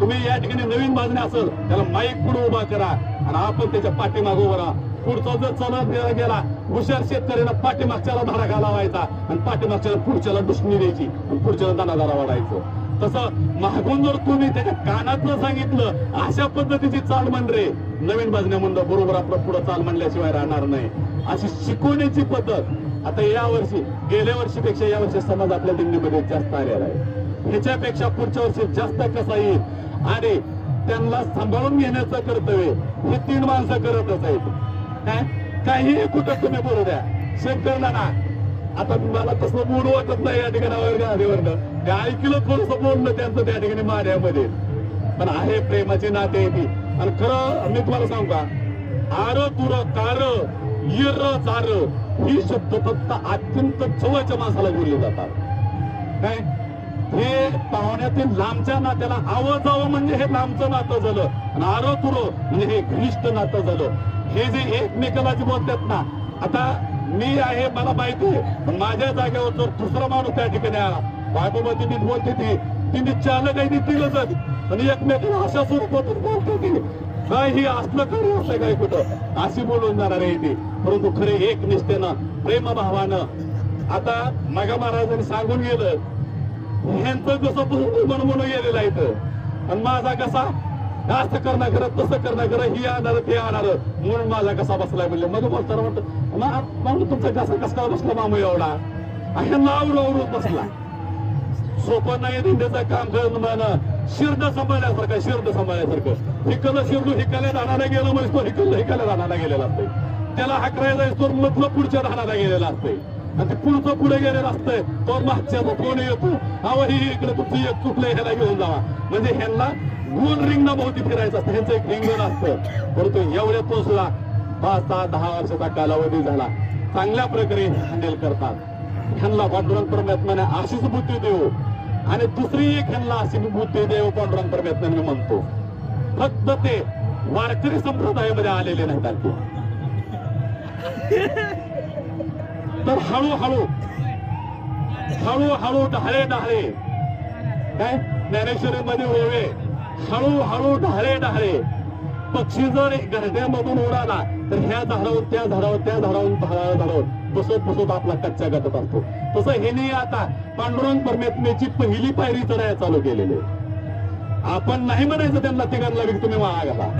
तुम्ही या ठिकाणी नवीन बाजूने असेल त्याला माईक पुढे उभा करा आणि आपण त्याच्या पाठीमागे उभा राहा. पुढचा जर चालत गेला हुशार शेतकऱ्याला पाठीमागच्याला धडा लावायचा आणि पाठीमागच्याला पुढच्याला डुसणी द्यायची आणि पुढच्याला दाना वाढायचं. तसं मागून जर तुम्ही त्याच्या कानातलं सांगितलं अशा पद्धतीची चाल म्हण रे, नवीन बाजण्या म्हणलं बरोबर आपलं पुढं चाल म्हणल्याशिवाय राहणार नाही. अशी शिकवण्याची पद्धत आता या वर्षी गेल्या वर्षीपेक्षा या वर्षी समाज आपल्या दिंडीमध्ये जास्त आलेला आहे. ह्याच्यापेक्षा पुढच्या वर्षी जास्त कसा येईल आणि त्यांना सांभाळून घेण्याचं कर्तव्य हे 3 माणसं करतच आहेत. काहीही कुठं तुम्ही बोलू द्या शंकरला ना. आता मला तसं बोलू वाटत नाही या ठिकाणावर गाडीवरनं. ते ऐकलं थोडंसं बोललं त्यांचं त्या ठिकाणी माड्यामध्ये, पण आहे प्रेमाची नाते ती. आणि खरं मी तुम्हाला सांगू का, आर तुर कार इर चार ही शब्द फक्त अत्यंत जवळच्या माणसाला बोलले जातात. काय हे पाहुण्यातील लांबच्या नात्याला आवाजावं म्हणजे हे लांबचं नातं झालं, आणि आर तुर म्हणजे हे घनिष्ठ नातं झालं. हे जे एकमेकाला जे बोलतात ना, आता मी आहे मला माहिती आहे, पण माझ्या जागेवर जर दुसरा माणूस त्या ठिकाणी आला, बाबूमती नीट बोलते ती तिने चालक काही दिलंच, पण एकमेकाला अशा स्वरूपातून बोलते ती काय ही असलं खरी असं काय कुठं अशी बोलून जाणार आहे ती. परंतु खरे एक निष्ठेनं प्रेमभावानं आता मगा महाराजांनी सांगून गेलं, ह्यांचं कसं म्हणून गेलेलं आहे इथं, आणि माझा कसा असं करणं करत तसं करणं करत ही आणणार ते आणणार म्हणून माझा कसा बसलाय म्हणले. मग बोलताना म्हणतो तुमचा कसा कसा बसला मामू एवढा, ह्यांना आवडून बसला. सोपं नाही दिंड्याचं काम करणं, शिर्ड सांभाळण्यासारखं शिर्ड सांभाळण्यासारखं. हिकलं शिर्डू हिकायला राहणारा गेलं म्हणजे तो हिकायला राहणारा गेलेला असतोय, त्याला हाकरायला तो मधलं पुढच्या राहणारा गेलेला असतंय, आणि ते पुढचं पुढे गेलेलं असतंय तो मागच्या कोण येतो अहो ही इकडे तुमचं एक चुकलं ह्याला घेऊन जावा. म्हणजे ह्यांना गोल रिंगणा भोवती फिरायचं असतं, ह्यांचं एक रिंगण असतं. परंतु एवढ्यातून सुद्धा 5-10 वर्षाचा कालावधी झाला चांगल्या प्रकारे हँडल करतात. ह्यांना पांडुरंग परमात्म्याने अशीच बुद्धी देऊ, आणि दुसरी एक ह्यांना अशी बुद्धी देव पांडुरंग परमात्म्याने मी म्हणतो. फक्त ते वारकरी संप्रदायामध्ये आलेले नाहीत आणखी. तर हळूहळू हळूहळू ढाळे ढाळे काय ज्ञानेश्वरीमध्ये ओवे, हळूहळू ढाळे ढाळे. पक्षी जर घरट्यामधून उडाला तर ह्या झाडावर त्या झाडावर त्या झाडावरून झाडावर बसत बसत आपला कच्चा गाठत असतो. तसं हे आता पांडुरंग परमात्म्याची पहिली पायरी चढायला चालू केलेली. आपण नाही म्हणायचं त्यांना तिघांना बी तुम्ही माळा घाला.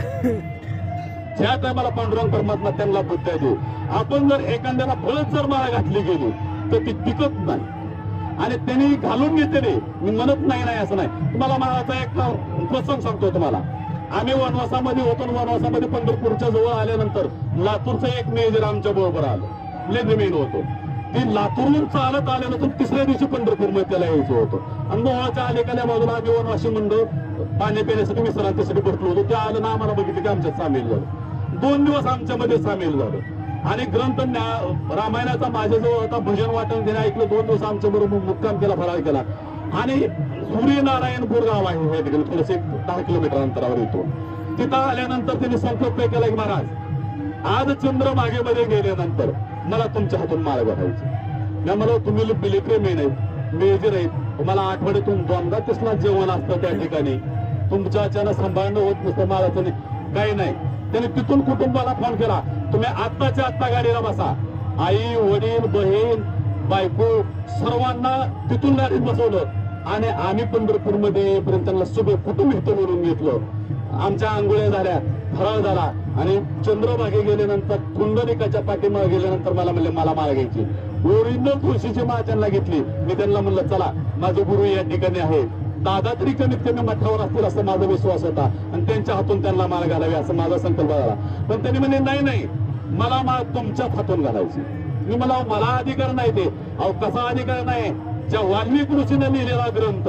ज्या टायमाला पांडुरंग परमात्मा त्यांना बुद्ध्या देऊ. आपण जर एखाद्याला फळच जर माळा घातली गेली तर ती टिकत नाही, आणि त्यांनी घालून घेतले. मी म्हणत नाही असं नाही. तुम्हाला माळाचा एक प्रसंग सांगतो तुम्हाला. आम्ही वनवासामध्ये होतो, वनवासामध्ये पंढरपूरच्या जवळ आल्यानंतर लातूरचं एक मेजर आमच्या बरोबर आलं, लेंद्रमेन होतो. ती लातूरून चालत आल्यानंतर 3ऱ्या दिवशी पंढरपूरमध्ये त्याला यायचं होतं. आणि मोहाच्या अलीकडल्या बाजूला आम्ही वनवासी मंडळ पाणी पिण्यासाठी विश्रांतीसाठी बसलो होतो. त्या आलं ना आम्हाला बघितलं की आमच्यात सामील झालं. 2 दिवस आमच्यामध्ये सामील झालं, आणि ग्रंथ रामायणाचा माझ्याजवळ होता. भजन वाटण त्याने ऐकलं. 2 दिवस आमच्या बरोबर मुक्काम केला, फराळ केला. आणि सूर्यनारायणपूर गाव आहे या ठिकाणी, थोडंसं 10 किलोमीटर अंतरावर येतो. तिथं आल्यानंतर त्यांनी संकल्प केला की महाराज आज चंद्रभागेमध्ये गेल्यानंतर मला तुमच्या हातून माळ घालायची. मला तुम्ही बिलिप्रेमी नाहीत, मेजर आहेत, तुम्हाला आठवड्यातून 2दा तिसला जेवण असतं त्या ठिकाणी, तुमच्याच्यानं सांभाळणं होत नसतं माळाचं नाही काही नाही. त्याने तिथून कुटुंबाला फोन केला, तुम्ही आत्ताच्या आत्ता गाडीला बसा. आई वडील बहीण बायको सर्वांना तिथून गाडीत बसवलं, आणि आम्ही पंढरपूरमध्ये येईपर्यंत त्यांना सगळं कुटुंब इथं बोलून घेतलं. आमच्या आंघोळ्या झाल्या, फराळ झाला, आणि चंद्रभागे गेल्यानंतर कुंडलिकाच्या पाठीमागे गेल्यानंतर मला म्हणले मला माळ घ्यायची. ओरिजिनल तुळशीची माळ त्यांना घेतली. मी त्यांना म्हणलं चला माझे गुरु या ठिकाणी आहे, दादा तरी कमीत कमी मठावर असतील असं माझा विश्वास होता, आणि त्यांच्या हातून त्यांना माळ घालावी असं माझा संकल्प झाला. पण त्यांनी म्हणजे नाही मला माळ तुमच्याच हातून घालायची. मी मला अधिकार नाही. ते अहो कसा अधिकार नाही, ज्या वाल्मिकी ऋषीने लिहिलेला ग्रंथ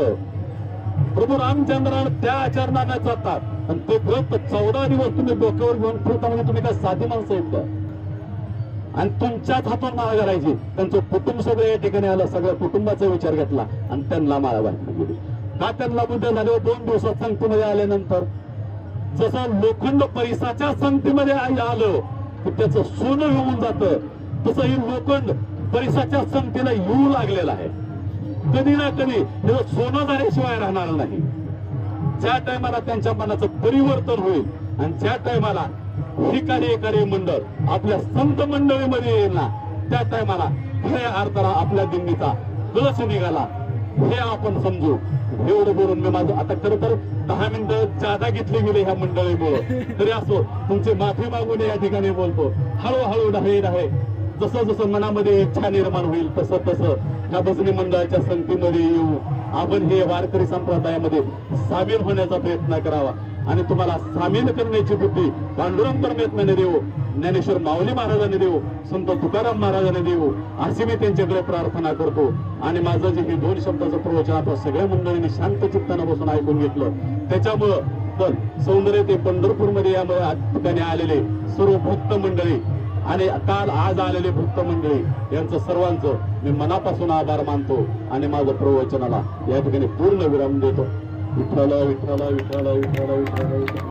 प्रभू रामचंद्रानं त्या आचरणाने जातात, आणि ते ग्रंथ 14 दिवस तुम्ही डोक्यावर घेऊन फिरता म्हणजे तुम्ही काय साधी माणसं आहेत का? आणि तुमच्याच हातून माळा घालायची. त्यांचं कुटुंब सगळं या ठिकाणी आलं, सगळ्या कुटुंबाचा विचार घेतला आणि त्यांना माळा घातली गेली. का त्यांना बुद्ध झाल्यावर 2 दिवसात संगतीमध्ये आल्यानंतर जसं लोखंड पैसाच्या संगतीमध्ये आलं की त्याचं सोनं होऊन जातं, तसं ही लोखंड पैसाच्या संगतीला येऊ लागलेलं आहे. कधी ना कधी त्याचं सोनं झाल्याशिवाय राहणार नाही. ज्या टायमाला त्यांच्या मनाचं परिवर्तन होईल, आणि ज्या टायमाला ही कार्य मंडळ आपल्या संत मंडळीमध्ये येईल ना, त्या टायमाला खऱ्या अर्थाला आपल्या दिंडीचा कळस निघाला हे आपण समजू. एवढं बोलून मी माझं आता खरं तर 10 मिनिटं जादा घेतली गेली ह्या मंडळीमुळे, तरी असो तुमची माफी मागून या ठिकाणी बोलतो. हळूहळू ढाळे जसं जसं मनामध्ये इच्छा निर्माण होईल तसं तसं ह्या भजनी मंडळाच्या संगतीमध्ये येऊ आपण हे वारकरी संप्रदायामध्ये सामील होण्याचा प्रयत्न करावा आणि तुम्हाला सामील करण्याची बुद्धी पांडुरंग परमेश्वराने देऊ, ज्ञानेश्वर माऊली महाराजांनी देऊ, संत तुकाराम महाराजांनी देऊ अशी मी त्यांच्याकडे प्रार्थना करतो. आणि माझं जे हे 2 शब्दाचं प्रवचन आपण सगळ्या मंडळींनी शांत चित्तानं बसून ऐकून घेतलं त्याच्यामुळं पण सौंदर्य ते पंढरपूरमध्ये या ठिकाणी आलेले सर्व भक्त मंडळी आणि काल आज आलेले भक्त मंडळी यांचं सर्वांचं मी मनापासून आभार मानतो आणि माझं प्रवचनाला या ठिकाणी पूर्ण विराम देतो. विठ्ठल विठ्ठल विठ्ठल विठ्ठल विठ्ठल.